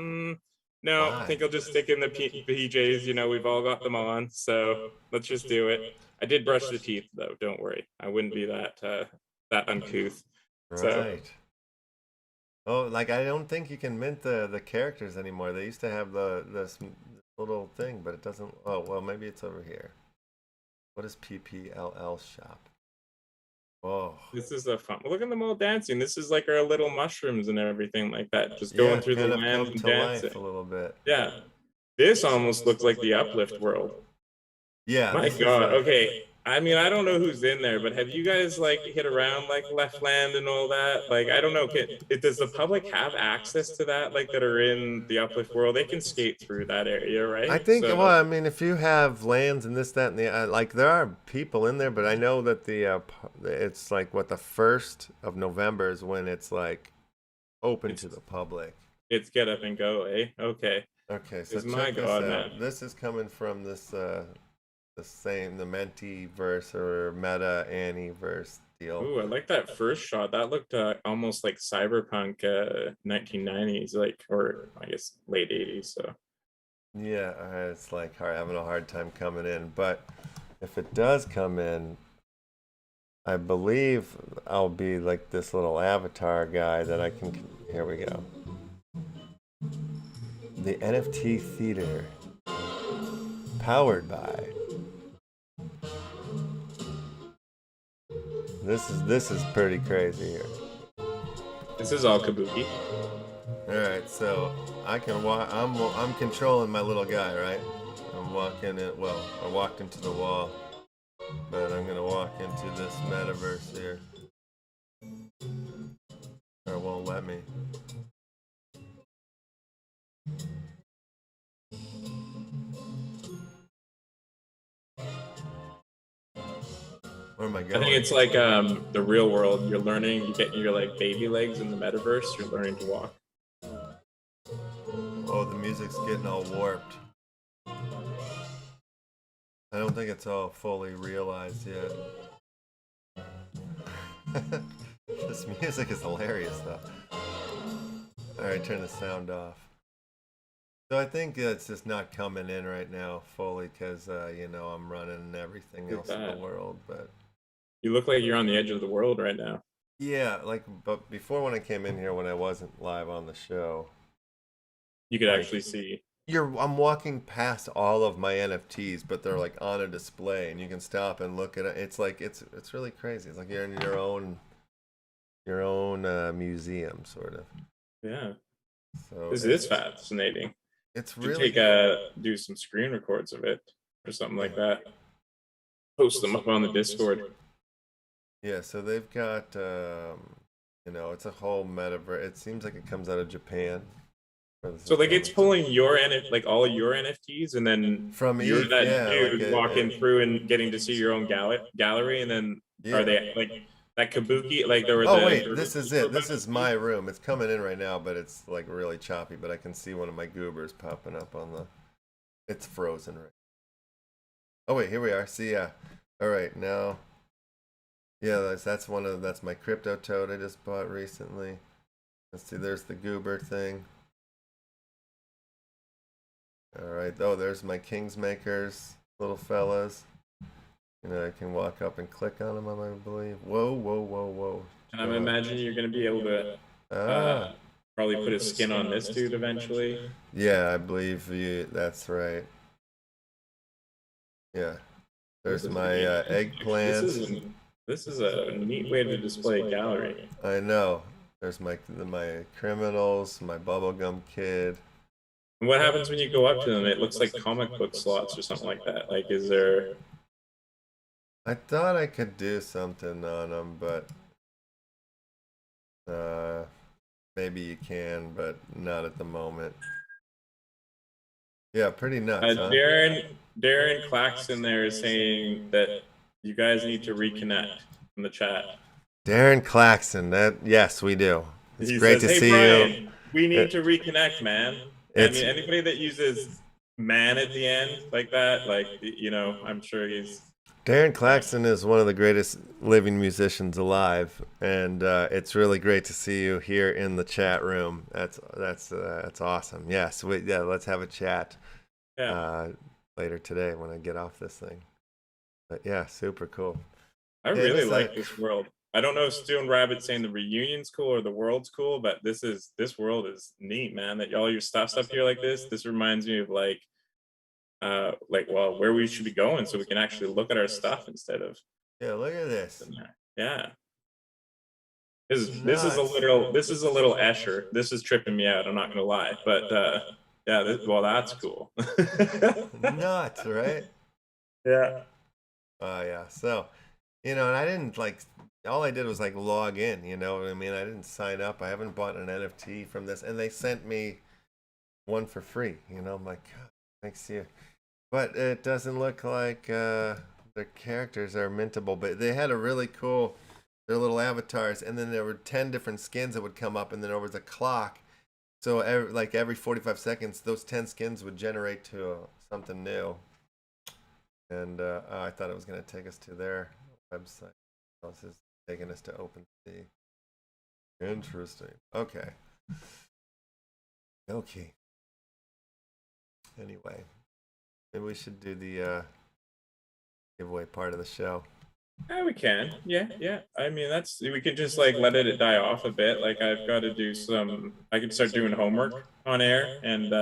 "No, I think I'll just stick in the PJs. You know, we've all got them on, so let's just do it." I did brush the teeth though. Don't worry, I wouldn't be that uncouth.
Right.
So.
Oh, like I don't think you can mint the characters anymore. They used to have this little thing, but it doesn't. Oh well, maybe it's over here. What is PPLL shop? Oh,
This is a fun. Look at them all dancing. This is like our little mushrooms and everything like that. Just going through the land and dancing
a little bit.
Yeah, this almost looks like the Uplift world.
Yeah.
My God. Okay. I mean, I don't know who's in there, but have you guys like hit around like Leftland and all that? Like, I don't know. Does the public have access to that? Like, that are in the Uplift world, they can skate through that area, right?
I think. Well, I mean, if you have lands and this, that, and the like, there are people in there, but I know that it's like what the 1st of November is when it's like open to the public.
It's get up and go, eh? Okay.
Okay. So
My
check this
God,
out.
man.
This is coming from this the Mentiverse or Meta Annieverse deal.
Ooh, I like that first shot. That looked almost like cyberpunk 1990s, like, or I guess late 80s. So
yeah, it's like having a hard time coming in, but if it does come in, I believe I'll be like this little avatar guy that I can. Here we go. The NFT Theater, powered by. This is pretty crazy here.
this is all kabuki.
All right, so I can walk. I'm controlling my little guy, right? I'm walking it. Well, I walked into the wall, but I'm gonna walk into this metaverse here. Or it won't let me. Where am I
I
going?
think it's like the real world. You're learning. You get your like baby legs in the metaverse. You're learning to walk.
Oh, the music's getting all warped. I don't think it's all fully realized yet. This music is hilarious, though. Alright, turn the sound off. So I think it's just not coming in right now fully because, I'm running everything else in the world. But
You look like you're on the edge of the world right now.
yeah, but before when I came in here, when I wasn't live on the show,
You could actually see.
I'm walking past all of my NFTs, but they're like on a display, and you can stop and look at it. It's like it's really crazy. It's like you're in your own museum, sort of.
Yeah.
So
This is fascinating.
It's
Should
really
do some screen records of it or something like that. Post them up on the Discord.
yeah. So they've got you know, it's a whole metaverse. It seems like it comes out of Japan.
So like it's pulling your like all your NFTs, and then
from
you're
ETH,
that
yeah,
dude
like
walking through and getting to see your own gallery, and then
yeah.
are they like that kabuki? Like there were
Oh wait, this is it. This is my room. It's coming in right now, but it's like really choppy. But I can see one of my goobers popping up on the. It's frozen right. Oh wait, here we are. See, yeah. All right, now. Yeah, that's one of that's my crypto toad I just bought recently. Let's see. There's the goober thing. All right. Oh, there's my Kingsmakers, little fellas. You know, I can walk up and click on them, I believe. Whoa, whoa, whoa, whoa.
And I'm imagining you're going to be able to probably put a skin on this dude eventually.
Yeah, I believe you. That's right. Yeah. There's my eggplant.
This is a neat way to display a gallery.
I know. There's my criminals, my bubblegum kid.
And what happens when you go up to them? It looks like comic book slots or something like that. Like, is there...
I thought I could do something on them, but maybe you can, but not at the moment. Yeah, pretty nuts. Huh?
Darren Claxton there is saying that you guys need to reconnect in the chat.
Darren Claxton, yes, we do. It's great to see
Brian,
you.
We need to reconnect, man. I mean, anybody that uses "man" at the end like that, like, you know, I'm sure he's.
Darren Claxton is one of the greatest living musicians alive, and it's really great to see you here in the chat room. That's awesome. Yes, let's have a chat later today when I get off this thing. But yeah, super cool.
I really like this world. I don't know if Stu Rabbit's saying the reunion's cool or the world's cool, but this world is neat, man. That all your stuff's up here like this. This reminds me of like well, where we should be going so we can actually look at our stuff instead of.
Yeah, look at this.
Yeah. This is a little Escher. This is tripping me out, I'm not gonna lie. But yeah, well, that's cool.
Nuts, right?
Yeah.
Oh yeah. So, you know, and I didn't all I did was log in, you know what I mean? I didn't sign up. I haven't bought an NFT from this, and they sent me one for free, you know. I'm like, God, thanks you. But it doesn't look like the characters are mintable, but they had a really cool, their little avatars, and then there were 10 different skins that would come up, and then there was a clock. So every 45 seconds, those 10 skins would generate to something new. And I thought it was going to take us to their website. This is taking us to OpenSea. Interesting. Okay. Okay. Anyway, maybe we should do the giveaway part of the show.
Yeah, we can. Yeah. I mean, we could just let it die off a bit. Like, I've got to do I could start doing homework on air, and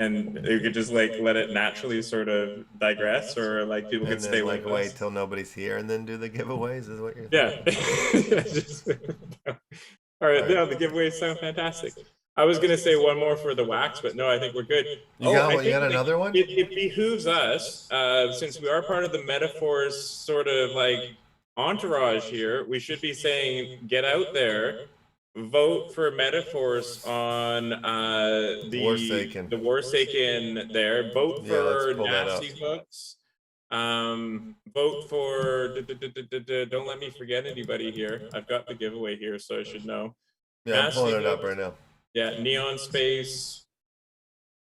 and you could just let it naturally sort of digress, or people could stay with us.
Wait till nobody's here and then do the giveaways is what you're
saying? Yeah. All right. No, the giveaways sound fantastic. I was gonna say one more for the wax, but no, I think we're good.
You got another one?
It behooves us, since we are part of the Metaphors sort of entourage here, we should be saying, get out there, vote for Metaphors on the Warsaken there. Vote for Nasty Hooks. Vote for don't let me forget anybody here. I've got the giveaway here, so I should know.
Yeah, I'm pulling it up right now.
Yeah, Neon Space.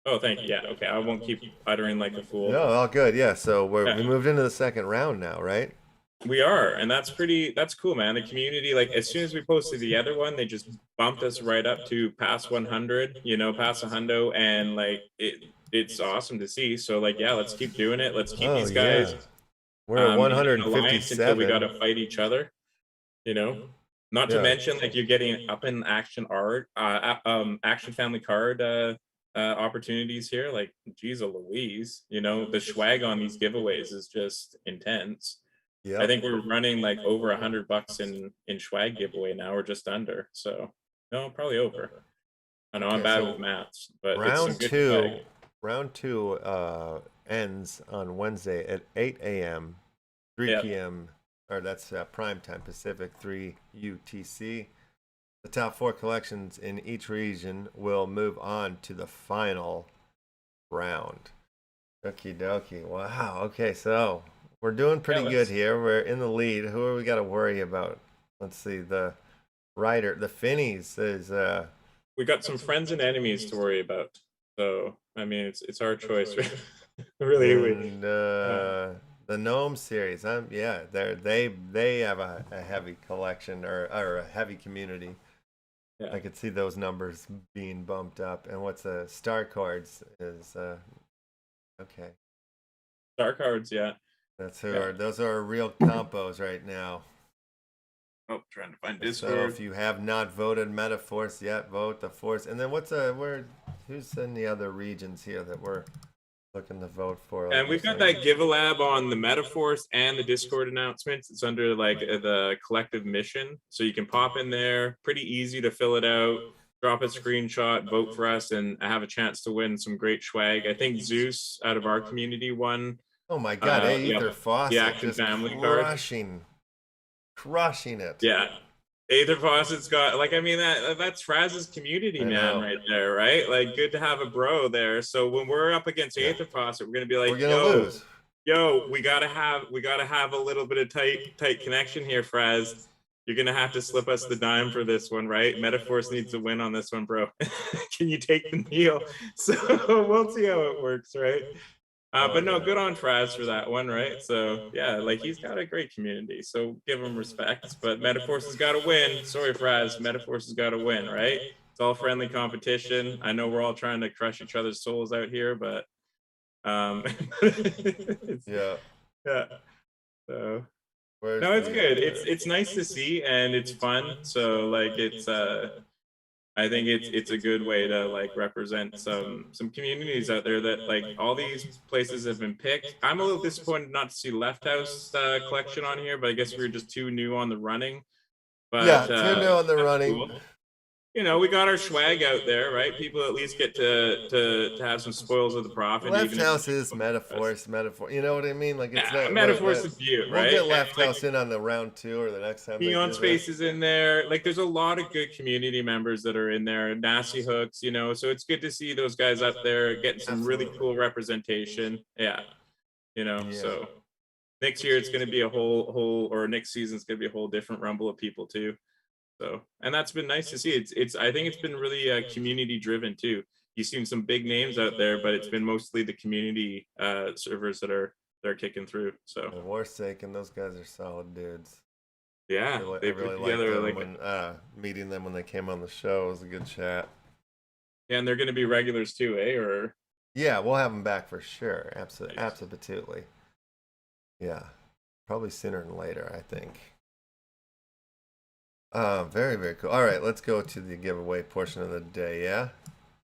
Oh, thank you. Yeah, okay. I won't keep uttering like a fool.
No, all good. Yeah, so we moved into the second round now, right?
We are, and that's cool, man. The community, as soon as we posted the other one, they just bumped us right up to past 100, past 100, and it's awesome to see. So yeah, let's keep doing it. Let's keep these guys.
We're at 157
until we got to fight each other, Not to mention, you're getting up in action action family card opportunities here. Geez Louise, the swag on these giveaways is just intense. Yeah, I think we're running over $100 in swag giveaway now, or just under. So no, probably over. I know I'm
Okay,
bad
so
with maths, but it's some good swag.
round two ends on Wednesday at 8 a.m., 3
Yep.
p.m., or that's prime time Pacific, 3 UTC. The top 4 collections in each region will move on to the final round. Okie dokie. Wow. Okay, so we're doing pretty good here. We're in the lead. Who are we got to worry about? Let's see. The writer, the Finnies is.
We got some friends and enemies to worry about. So I mean, it's our choice, really.
And the Gnome series. Yeah, they have a heavy collection or a heavy community.
Yeah.
I could see those numbers being bumped up. And what's Star Cards is okay.
Star Cards, yeah.
That's those are real compos right now.
Oh, trying to find
So
Discord.
if you have not voted Metaforce yet, vote the Force. And then who's in the other regions here that we're looking to vote for?
And we've got that Give a Lab on the Metaforce and the Discord announcements. It's under like the collective mission. So you can pop in there, pretty easy to fill it out, drop a screenshot, vote for us, and have a chance to win some great swag. I think Zeus out of our community won.
Oh my God, Aether Faucet,
the Action
just
family card.
Crushing it.
Yeah. Aether Faucet's got, like, I mean, that's Raz's community, man, right there, right? Like, good to have a bro there. So when we're up against Aether Faucet, we're gonna be like,
we're gonna lose.
Yo, we gotta have a little bit of tight connection here, Fraz. You're gonna have to slip us the dime for this one, right? Metaforce needs to win on this one, bro. Can you take the deal? So we'll see how it works, right? But no, good on Fraz for that one, right? So yeah, like he's got a great community, so give him respect. But Metaforce has got to win. Sorry, Fraz, Metaforce has got to win, right? It's all friendly competition. I know we're all trying to crush each other's souls out here, but yeah. So no, it's good. It's nice to see, and it's fun. So like it's I think it's a good way to like represent some communities out there that like all these places have been picked. I'm a little disappointed not to see LeftHousr collection on here, but I guess we were just too new on the running. But
yeah, too new on the running.
Cool. You know, we got our swag out there, right? People at least get to have some spoils of the profit.
LeftHousr is Metaforce. You know what I mean? Like it's not
Metaforce is beautiful, right?
We'll get LeftHousr in on the round 2 or the next time.
Neon Space is in there. Like, there's a lot of good community members that are in there. Nasty Hooks, you know. So it's good to see those guys up there getting some really cool representation. Yeah, you know. Yeah. So next year it's going to be a whole, or next season's going to be a whole different rumble of people too. So, and that's been nice to see. I think it's been really community driven too. You've seen some big names out there, but it's been mostly the community servers that are kicking through. So,
and Warsake and those guys are solid dudes.
Yeah,
they really put together like when meeting them when they came on the show. It was a good chat.
Yeah, and they're going to be regulars too, eh? Or
yeah, we'll have them back for sure. Absolutely. Yeah, probably sooner than later, I think. Very, very cool. All right, let's go to the giveaway portion of the day. Yeah.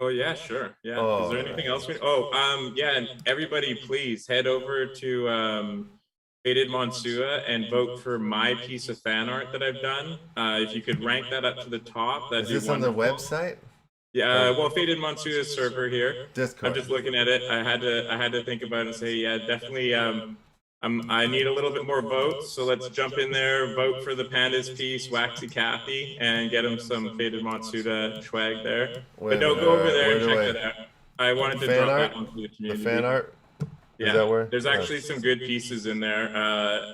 Oh yeah, sure. Yeah. Is there anything else? Yeah, and everybody, please head over to Faded Monsua and vote for my piece of fan art that I've done. If you could rank that up to the top, that'd be wonderful.
Is this on the website?
Yeah. Well, Faded Monsua's server here.
Discord.
I'm just looking at it. I had to think about it and say, yeah, definitely. I need a little bit more votes, so let's jump in there, vote for the Pandas piece, Waxy Kathy, and get him some Faded Matsuda swag there. But no, go over there and check that out. I wanted to drop that onto the community.
The fan art?
Yeah,
is that where?
There's actually some good pieces in there.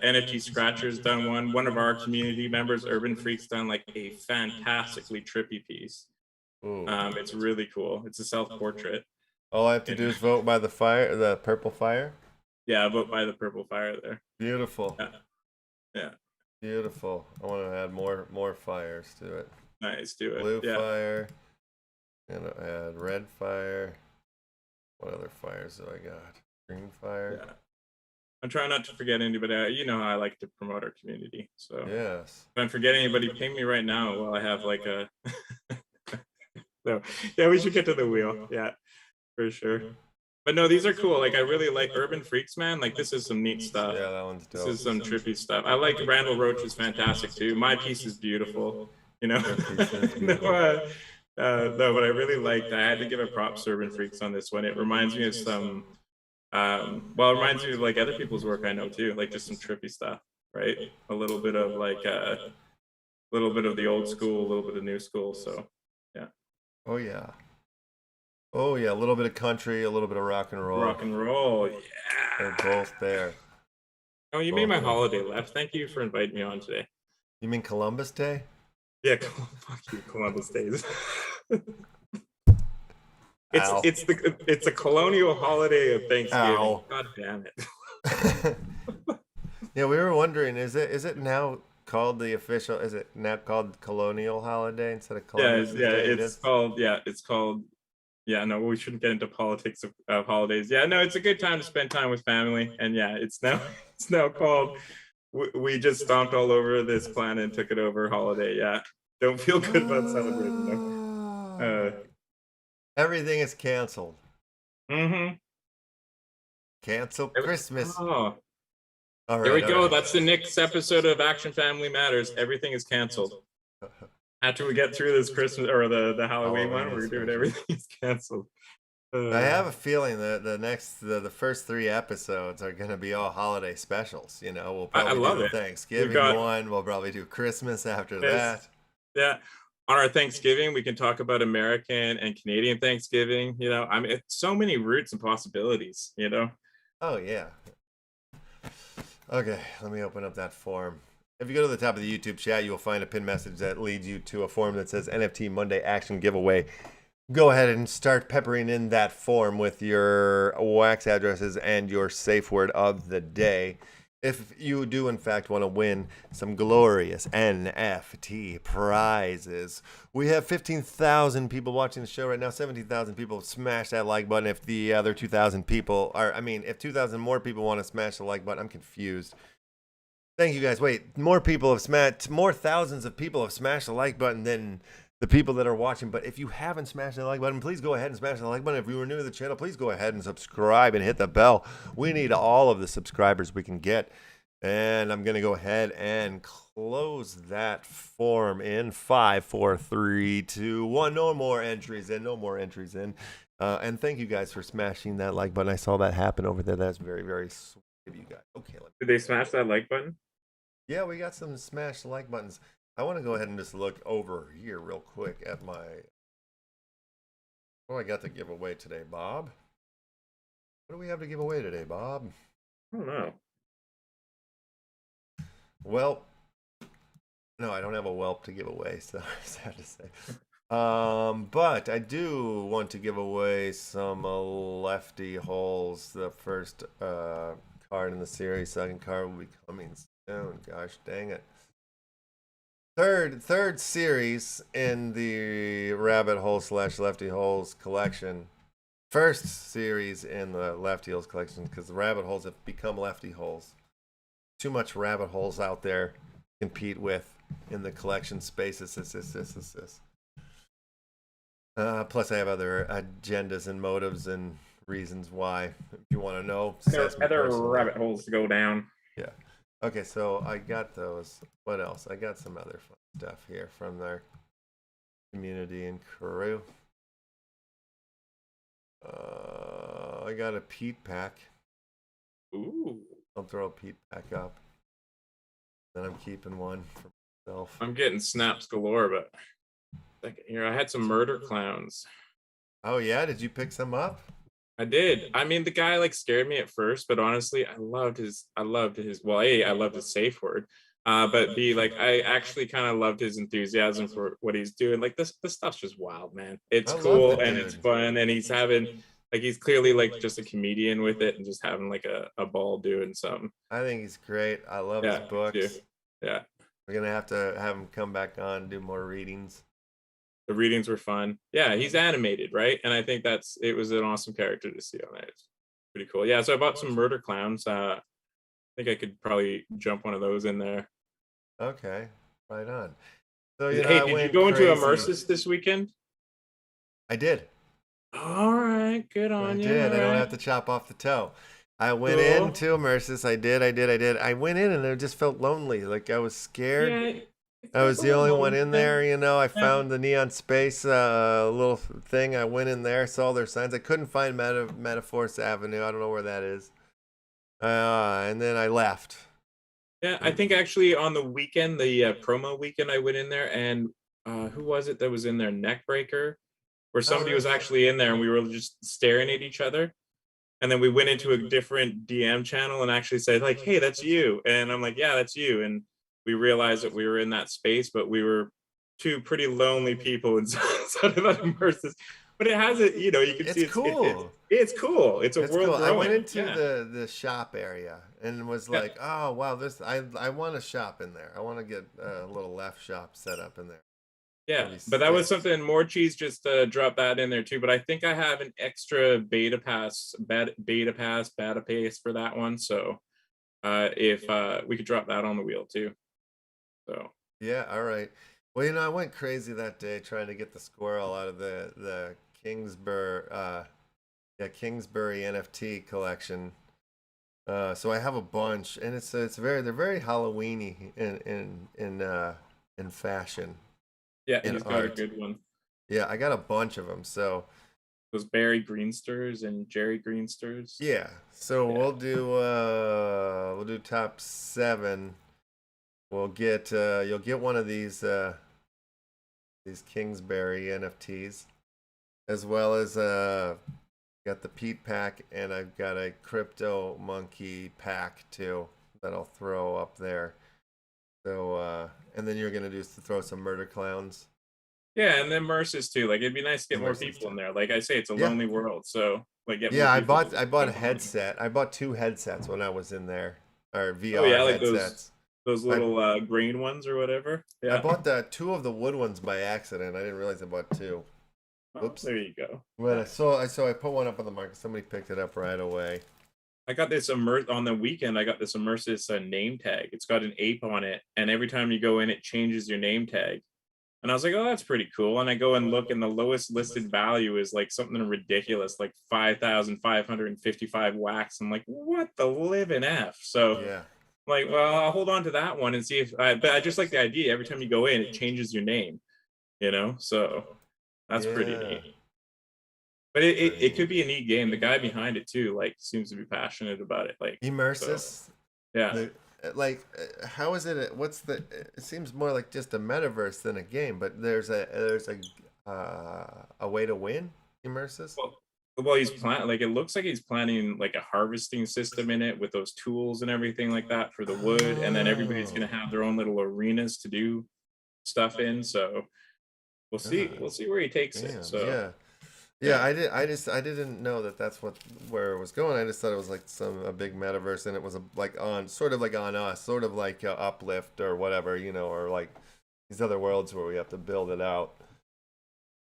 NFT Scratcher's done one. One of our community members, Urban Freak's done like a fantastically trippy piece. It's really cool. It's a self-portrait.
All I have to do is vote by the purple fire?
Yeah, vote by the purple fire there.
Beautiful.
Yeah.
Beautiful. I want to add more fires to it.
Nice, do it.
Blue fire. And I'll add red fire. What other fires do I got? Green fire.
Yeah. I'm trying not to forget anybody. You know how I like to promote our community. So
yes.
If I'm forgetting anybody, ping me right now while I have like a. So yeah, we should get to the wheel. Yeah, for sure. But no, these are cool. Like, I really like Urban Freaks, man. Like, this is some neat stuff.
Yeah, that one's dope.
This is some trippy stuff. I like Randall Roach is fantastic too. My piece is beautiful. You know. No, but I really liked. I had to give a props to Urban Freaks on this one. It reminds me of some. Well, it reminds me of like other people's work I know too, like just some trippy stuff, right? A little bit of like a little bit of the old school, a little bit of new school. So, yeah.
Oh yeah. Oh yeah, a little bit of country, a little bit of rock and roll.
Rock and roll, yeah.
They're both there.
Oh, you made my holiday, Left. Thank you for inviting me on today.
You mean Columbus Day?
Yeah, fuck you, Columbus Days.
Ow.
It's a colonial holiday of Thanksgiving.
Ow.
God damn it.
Yeah, we were wondering, is it now called the official? Is it now called Colonial Holiday instead of Columbus Day?
It's called. Yeah, no, we shouldn't get into politics of holidays. Yeah, no, it's a good time to spend time with family, and yeah, it's now called. We just stomped all over this planet and took it over holiday. Yeah, don't feel good about celebrating them.
Everything is canceled.
Mm-hmm.
Cancel Christmas.
Oh,
All right,
there we go.
right.
That's the next episode of Action Family Matters. Everything is canceled. After we get through this Christmas or the Halloween one, we're doing everything is canceled.
I have a feeling that the first 3 episodes are going to be all holiday specials. You know, we'll probably do Thanksgiving one. We'll probably do Christmas after that.
Yeah. On our Thanksgiving, we can talk about American and Canadian Thanksgiving. You know, I mean, it's so many routes and possibilities, you know?
Oh, yeah. Okay, let me open up that form. If you go to the top of the YouTube chat, you will find a pinned message that leads you to a form that says NFT Monday Action Giveaway. Go ahead and start peppering in that form with your wax addresses and your safe word of the day. If you do, in fact, want to win some glorious NFT prizes. We have 15,000 people watching the show right now. 17,000 people smash that like button. If the other 2,000 people are, if 2,000 more people want to smash the like button, I'm confused. Thank you guys. Wait, more thousands of people have smashed the like button than the people that are watching. But if you haven't smashed the like button, please go ahead and smash the like button. If you are new to the channel, please go ahead and subscribe and hit the bell. We need all of the subscribers we can get. And I'm going to go ahead and close that form in 5, 4, 3, 2, 1. No more entries in. No more entries in. And thank you guys for smashing that like button. I saw that happen over there. That's very, very sweet of you guys. Okay.
Did they smash that like button?
Yeah, we got some smash like buttons. I want to go ahead and just look over here real quick at my... What do I got to give away today, Bob? What do we have to give away today, Bob?
I don't know.
Well, no, I don't have a whelp to give away, so sad to say. But I do want to give away some lefty holes. The first card in the series, second card will be coming soon. Gosh dang it. Third series in the rabbit hole / lefty holes collection. First series in the lefty holes collection, because the rabbit holes have become lefty holes. Too much rabbit holes out there to compete with in the collection spaces. Plus I have other agendas and motives and reasons why, if you want to know.
There are other rabbit holes to go down.
Yeah. Okay, so I got those. What else? I got some other fun stuff here from their community and crew. I got a Pete pack.
Ooh.
I'll throw a Pete pack up. Then I'm keeping one for myself.
I'm getting snaps galore, but here I had some murder clowns.
Oh yeah, did you pick some up?
I did. I mean, the guy like scared me at first, but honestly, I loved his well, A, I loved his safe word. But B, like I actually kind of loved his enthusiasm for what he's doing. Like this stuff's just wild, man. It's cool and it's fun, and he's having like he's clearly like just a comedian with it and just having like a ball doing something.
I think he's great. I love his books.
Too. Yeah.
We're gonna have to have him come back on and do more readings.
The readings were fun. Yeah, he's animated, right? And I think it was an awesome character to see on it. It's pretty cool. Yeah, so I bought some murder clowns. I think I could probably jump one of those in there.
Okay, right on. So
hey, did you go into Immersis this weekend?
I did.
All right, good on you.
I did. I don't have to chop off the toe. I went into Immersis. I did. I went in and it just felt lonely. Like I was scared.
Yeah,
I was the only one in there, you know. I found the Neon Space little thing. I went in there, saw their signs. I couldn't find Metaforce Avenue. I don't know where that is. And then I left.
Yeah, I think actually on the weekend, the promo weekend, I went in there, and who was it that was in there? Neckbreaker, where somebody was actually in there, and we were just staring at each other. And then we went into a different DM channel and actually said, like, hey, that's you. And I'm like, yeah, that's you. And we realized that we were in that space, but we were two pretty lonely people inside of that immersive. But it has it, you know, you can see
It's cool.
It's cool. It's a
It's
world
cool. I
growing.
went into
Yeah.
the shop area and was like, oh wow, this I want a shop in there. I want to get a little left shop set up in there.
Yeah, but that was something more cheese just dropped that in there too. But I think I have an extra beta pass for that one. So if we could drop that on the wheel too. So
Yeah, all right. Well, you know, I went crazy that day trying to get the squirrel out of the Kingsbury NFT collection. So I have a bunch, and they're very Halloweeny in fashion.
yeah,
In
he's got
art.
a good one.
Yeah, I got a bunch of them. So
Those Barry Greensters and Jerry Greensters.
yeah, so we'll do top 7. We'll get you'll get one of these Kingsbury NFTs, as well as got the Pete pack, and I've got a Crypto Monkey pack too that I'll throw up there. So and then you're gonna throw some Murder Clowns.
Yeah, and then Merces too. Like it'd be nice to get more
Immersives
people in
too.
there. Like I say, it's a
Yeah.
lonely world, so like get
Yeah,
more
I
people
bought a
jump on.
headset. I bought 2 headsets when I was in there, or VR
Oh yeah, like
headsets.
those little green ones or whatever. Yeah.
I bought 2 of the wood ones by accident. I didn't realize I bought 2.
Oh,
Whoops.
there you go.
When I put one up on the market. Somebody picked it up right away.
I got this on the weekend. I got this immersive name tag. It's got an ape on it, and every time you go in, it changes your name tag. And I was like, oh, that's pretty cool. And I go and look, and the lowest listed value is like something ridiculous, like 5,555 wax. I'm like, what the living F? So
Yeah.
like, well, I'll hold on to that one and see if but I just like the idea. Every time you go in, it changes your name, you know? So that's pretty
Yeah.
neat. But it could be a neat game. The guy behind it too, like, seems to be passionate about it. Like
Immersive.
so, yeah.
How is it? What's the? It seems more like just a metaverse than a game. But there's a way to win immersive.
Well, he's planning. Like it looks like he's planning like a harvesting system in it with those tools and everything like that for the wood, and then everybody's gonna have their own little arenas to do stuff in. So we'll see. We'll see where he takes it. So
yeah. Yeah, I didn't know that's where it was going. I just thought it was like a big metaverse, and it was sort of like on us, sort of like Uplift or whatever, you know, or like these other worlds where we have to build it out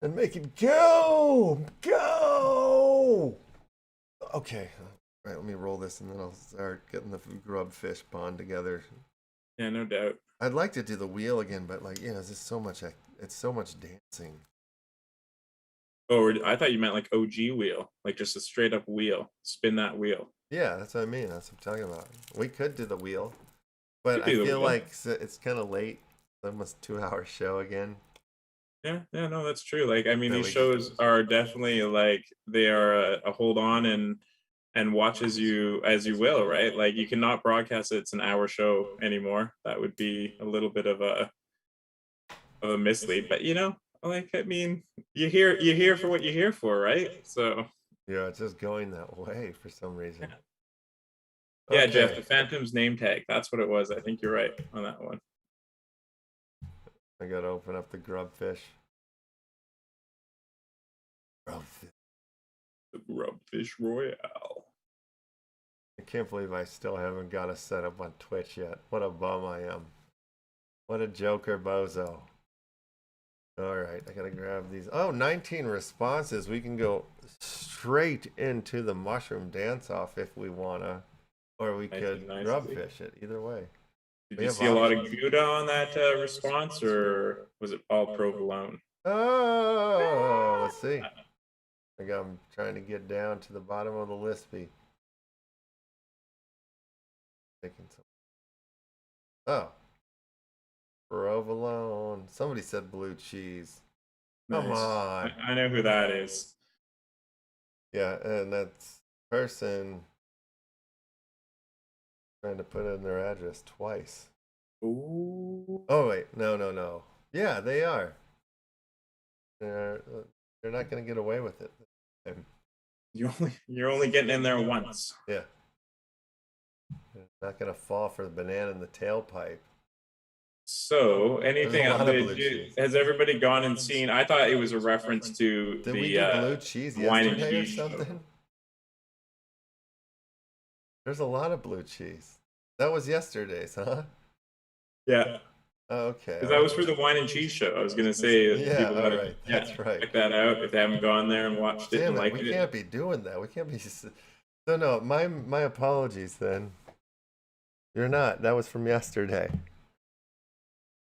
and make it go. Okay, all right, let me roll this, and then I'll start getting the grub fish pond together.
yeah, no doubt.
I'd like to do the wheel again, but like, it's just so much. It's so much dancing.
Oh, I thought you meant like OG wheel, like just a straight up wheel. Spin that wheel.
Yeah, that's what I mean. That's what I'm talking about. We could do the wheel, but I
Could do the
feel
wheel.
like it's kind of late. It's almost a 2-hour show again.
Yeah, no, that's true. Like, I mean,
That
these
we-
shows are definitely like they are a hold on and watch as you will, right? Like you cannot broadcast it's an hour show anymore. That would be a little bit of a mislead. But you know, like I mean, you're here for what you're here for, right? So
Yeah, it's just going that way for some reason.
yeah,
Okay.
Jeff, the Phantom's name tag. That's what it was. I think you're right on that one.
I gotta open up the grub fish. Grubfish.
The Grubfish Royale.
I can't believe I still haven't got a setup on Twitch yet. What a bum I am. What a joker bozo. Alright, I gotta grab these. Oh, 19 responses. We can go straight into the mushroom dance-off if we wanna. Or we could grub fish it. Either way.
Did you see a lot of Gouda on that response, or was it all provolone?
Oh, let's see. I'm trying to get down to the bottom of the Lispy. Oh. Provolone. Somebody said blue cheese. Come
Nice.
on.
I know who that is.
Yeah, and that's person trying to put in their address twice.
Ooh.
Oh wait, no. Yeah, they are. They're not gonna get away with it.
You're only getting in there once.
Yeah. They're not gonna fall for the banana in the tailpipe.
So, anything
There's a lot of
else?
blue cheese.
Has everybody gone and seen? I thought it was a reference to
Did
the
we do blue cheese
wine and
yesterday or
cheese show.
something? There's a lot of blue cheese. That was yesterday's, huh?
Yeah,
Oh, okay.
because that was for the wine and cheese show. I was gonna say, that
Yeah,
people
all
gotta-
right. That's right.
Check that out if they haven't gone there and watched it
Damn
and
it,
liked
we
it.
can't be doing that. We can't be. So no, my apologies then. You're not. That was from yesterday.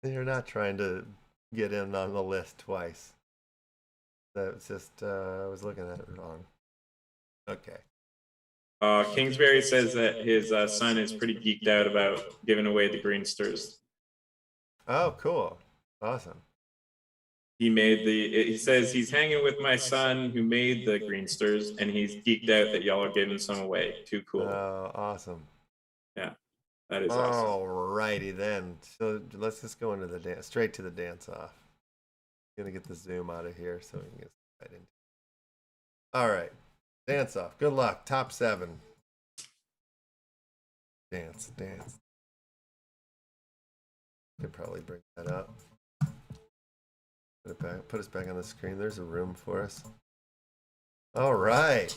You're not trying to get in on the list twice. That was just I was looking at it wrong. Okay.
Kingsbury says that his son is pretty geeked out about giving away the Greensters.
Oh, cool. Awesome.
He says he's hanging with my son who made the Greensters, and he's geeked out that y'all are giving some away. Too cool.
Oh, awesome.
Yeah, that is awesome.
Alrighty then. So let's just go into the dance, straight to the dance off. Gonna get the zoom out of here so we can get right into. All right, dance off. Good luck. Top 7. Dance. Could probably bring that up. Put it back. Put us back on the screen. There's a room for us. All right.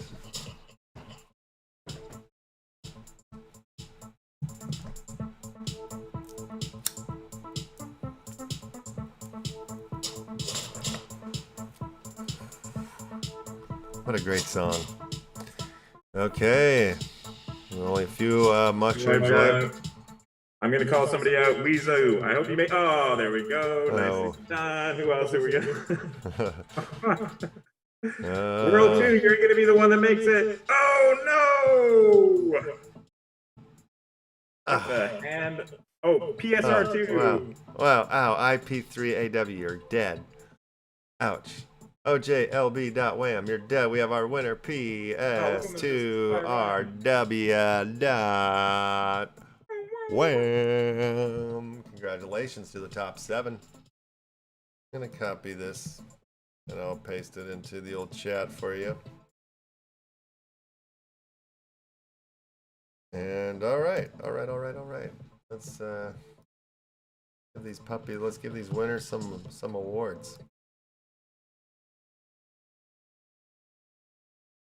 What a great song. Okay. Only a few mushrooms left.
I'm gonna call somebody out. Weezo. I hope you make. Oh, there we go.
Oh.
Nicely done. Who else are we gonna? World 2, you're gonna be the one that makes it. Oh no! What the hand? Oh, PSR2.
Wow. Ow. IP3AW. You're dead. Ouch. OJLB.wham. You're dead. We have our winner. PS2R.wham. Congratulations to the top 7. I'm going to copy this and I'll paste it into the old chat for you. And all right. Let's give these puppies. Let's give these winners some awards.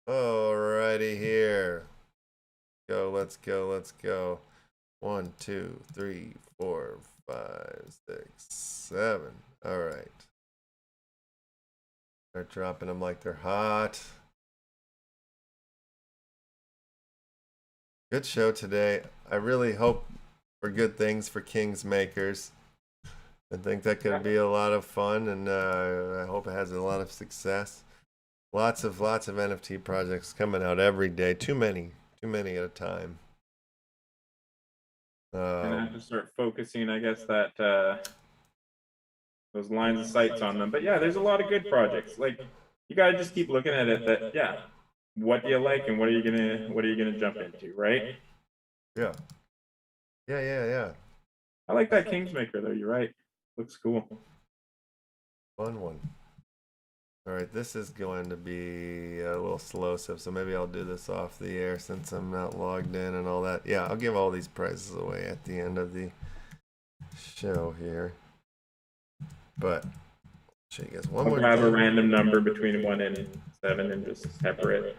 Alrighty here. Let's go. 1, 2, 3, 4, 5, 6, 7. All right. Start dropping them like they're hot. Good show today. I really hope for good things for Kingsmakers. I think that could be a lot of fun, and I hope it has a lot of success. Lots of NFT projects coming out every day. Too many at a time.
Gonna have to start focusing, I guess, that those lines of sights on them. But yeah, there's a lot of good projects. Like, you gotta just keep looking at it. That what do you like, and what are you gonna jump into, right?
Yeah.
I like that Kingsmaker though. You're right. Looks cool.
Fun one. All right, this is going to be a little slow, so maybe I'll do this off the air since I'm not logged in and all that. Yeah, I'll give all these prizes away at the end of the show here. But I'll show you guys one more
I'll have a
thing.
random number between 1 and 7 and just separate.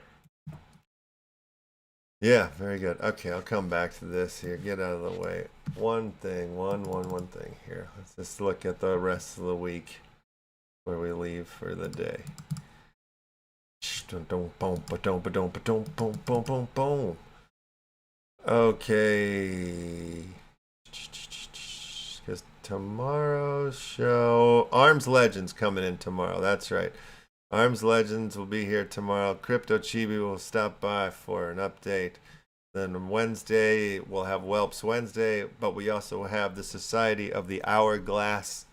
Yeah, very good. Okay, I'll come back to this here. Get out of the way. One thing here. Let's just look at the rest of the week where we leave for the day. Okay. Because tomorrow's show, Arms Legends coming in tomorrow. That's right. Arms Legends will be here tomorrow. Crypto Chibi will stop by for an update. Then Wednesday, we'll have Whelps Wednesday, but we also have the Society of the Hourglass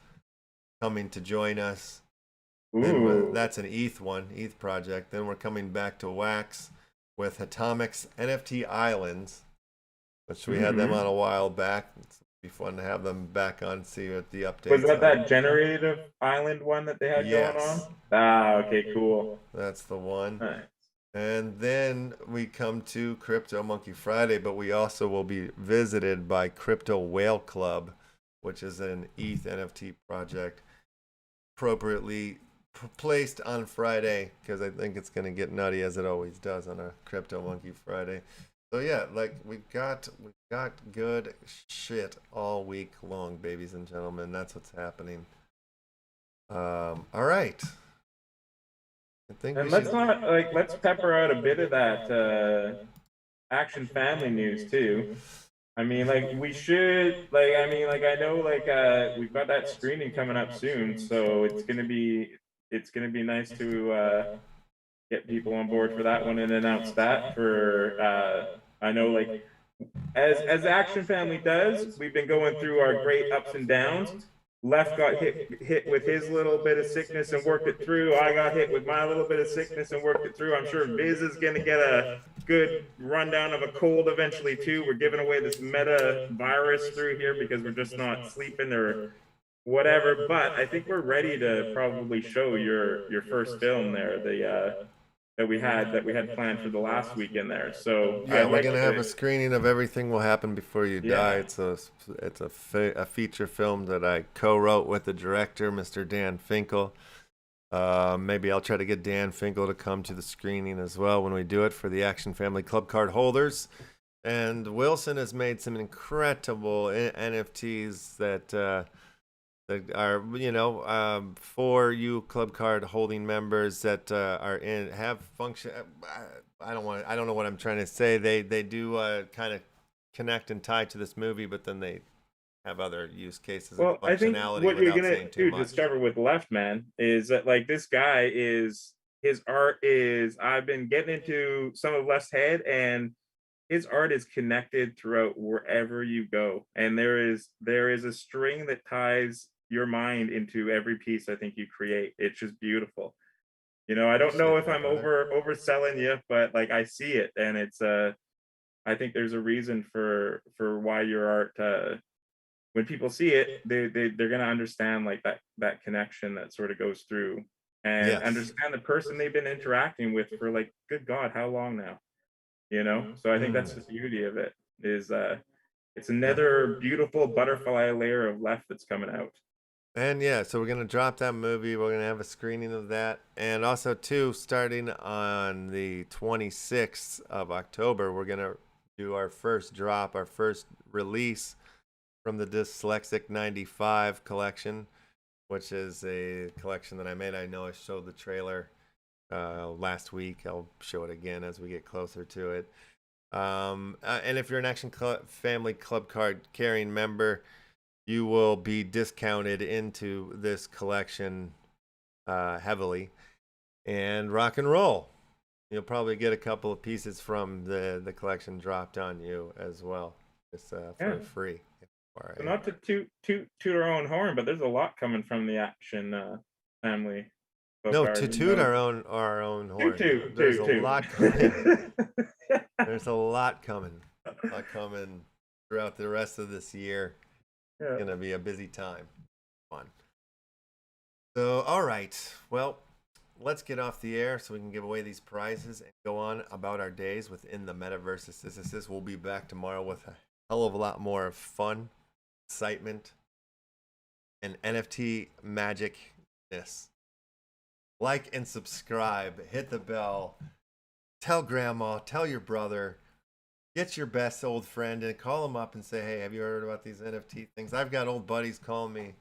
coming to join us.
Ooh.
That's an ETH project. Then we're coming back to Wax with Atomic's NFT Islands, which we had them on a while back. It's be fun to have them back on, see what the updates
Was that
are.
that generative island one that they had going on? Ah, okay, cool.
That's the one.
Nice.
And then we come to Crypto Monkey Friday, but we also will be visited by Crypto Whale Club, which is an ETH NFT project appropriately placed on Friday, because I think it's going to get nutty as it always does on a Crypto Monkey Friday. So yeah, like we got good shit all week long, babies and gentlemen. That's what's happening. All right. I think
And let's pepper out a bit of that Action family news too. I mean, like we should, I know, we've got that screening coming up soon, so it's gonna be nice to get people on board for that one and announce that for. I know, like as Action Family does, we've been going through our great ups and downs. Left got hit with his little bit of sickness and worked it through. I got hit with my little bit of sickness and worked it through. I'm sure Viz is going to get a good rundown of a cold eventually too. We're giving away this meta virus through here because we're just not sleeping or whatever. But I think we're ready to probably show your first film there, that we had planned for the last weekend there. So
yeah, we're gonna have a screening of Everything Will Happen Before You Die. It's a feature film that I co-wrote with the director, Mr. Dan Finkel. Maybe I'll try to get Dan Finkel to come to the screening as well when we do it for the Action Family Club card holders. And Wilson has made some incredible NFTs that are, for you club card holding members that have function. I don't know what I'm trying to say. They do kind of connect and tie to this movie, but then they have other use cases.
Well,
and
I think what you're gonna discover with Left Man is that, like, this guy his art is. I've been getting into some of Left's head, and his art is connected throughout wherever you go, and there is a string that ties your mind into every piece I think you create. It's just beautiful. I don't know if I'm overselling you, but like I see it, and it's I think there's a reason for why your art, when people see it, they're gonna understand like that connection that sort of goes through, and understand the person they've been interacting with for, like, good God, how long now? So I think that's the beauty of it, is it's another beautiful butterfly layer of Left that's coming out.
And so we're gonna drop that movie. We're gonna have a screening of that, and also too, starting on the 26th of October, we're gonna do our first drop, our first release from the Dyslexic 95 collection, which is a collection that I made. I know I showed the trailer last week. I'll show it again as we get closer to it. And if you're an Action Family Club card carrying member, you will be discounted into this collection heavily, and rock and roll. You'll probably get a couple of pieces from the collection dropped on you as well, just for free.
So not to toot our own horn, but there's a lot coming from the Action Family.
No, to toot our own horn. There's a lot coming. There's a lot coming. Throughout the rest of this year. It's gonna be a busy time. Fun. So, all right. Well, let's get off the air so we can give away these prizes and go on about our days within the metaverse. We'll be back tomorrow with a hell of a lot more fun, excitement, and NFT magicness. Like and subscribe. Hit the bell. Tell grandma. Tell your brother. Get your best old friend and call them up and say, hey, have you heard about these NFT things? I've got old buddies calling me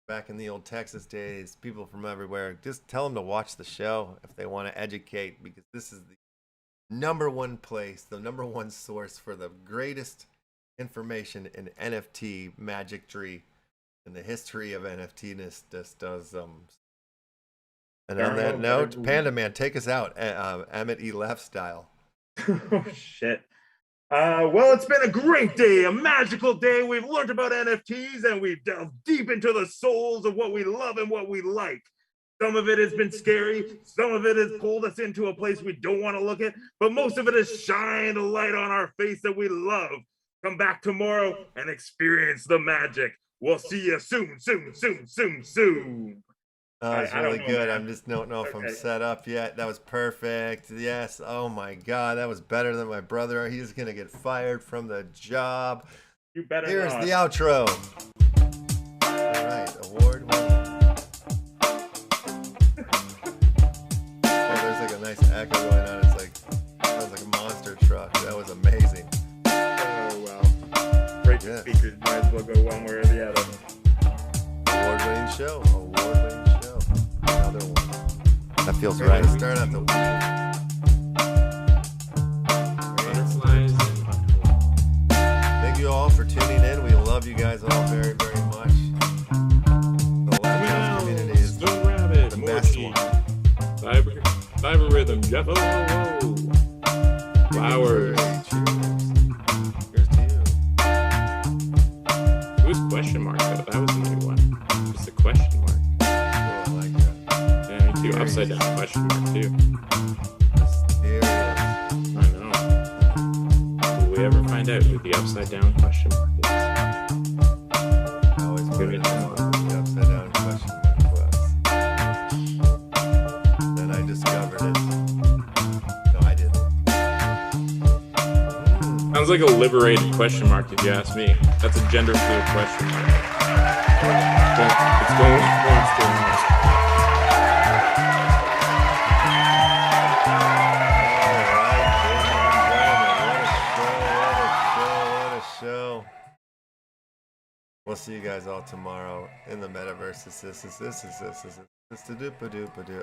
back in the old Texas days, people from everywhere. Just tell them to watch the show if they want to educate, because this is the number one place, the number one source for the greatest information in NFT magicry and the history of NFT-ness. Just does And on that note, Panda Man, take us out, Emmett E. Left style.
Oh shit. Well, it's been a great day, a magical day. We've learned about NFTs and we've delved deep into the souls of what we love and what we like. Some of it has been scary. Some of it has pulled us into a place we don't want to look at, but most of it has shined a light on our face that we love. Come back tomorrow and experience the magic. We'll see you soon, soon, soon, soon, soon.
That was
I don't
really
know,
good.
man.
I'm just don't know if I'm
Okay.
set up yet. That was perfect. Yes. Oh my God, that was better than my brother. He's gonna get fired from the job.
You better
Here's
not.
the outro. All right, award winning. Oh, there's like a nice echo going on. It's like that was like a monster truck. That was amazing.
Oh, well. Breaking
Yes.
speakers might as well go one way or the other.
Award winning show. Award winning show. Another one. That feels right. Start out the
Butterflies and buttholes.
Thank you all for tuning in. We love you guys all very, very much. The LeftHousr community is
Stone Rabbit,
the best
Morty,
one.
Cyber Rhythm, Jeff. Oh, Flowers.
Cheers to you.
It was question mark though. That was a new one. Just a question mark.
Oh, I like that.
Yeah, me too. Upside down question mark too.
Mysterious.
I know. Will we ever find out who the upside down question mark is?
I always wanted to know what the upside down question mark was. Then I discovered it. No, I didn't.
Sounds like a liberated question mark if you ask me. That's a gender fluid question mark. It's going to
What a show. We'll see you guys all tomorrow in the metaverse. This is the doop-a-doop-a-doo.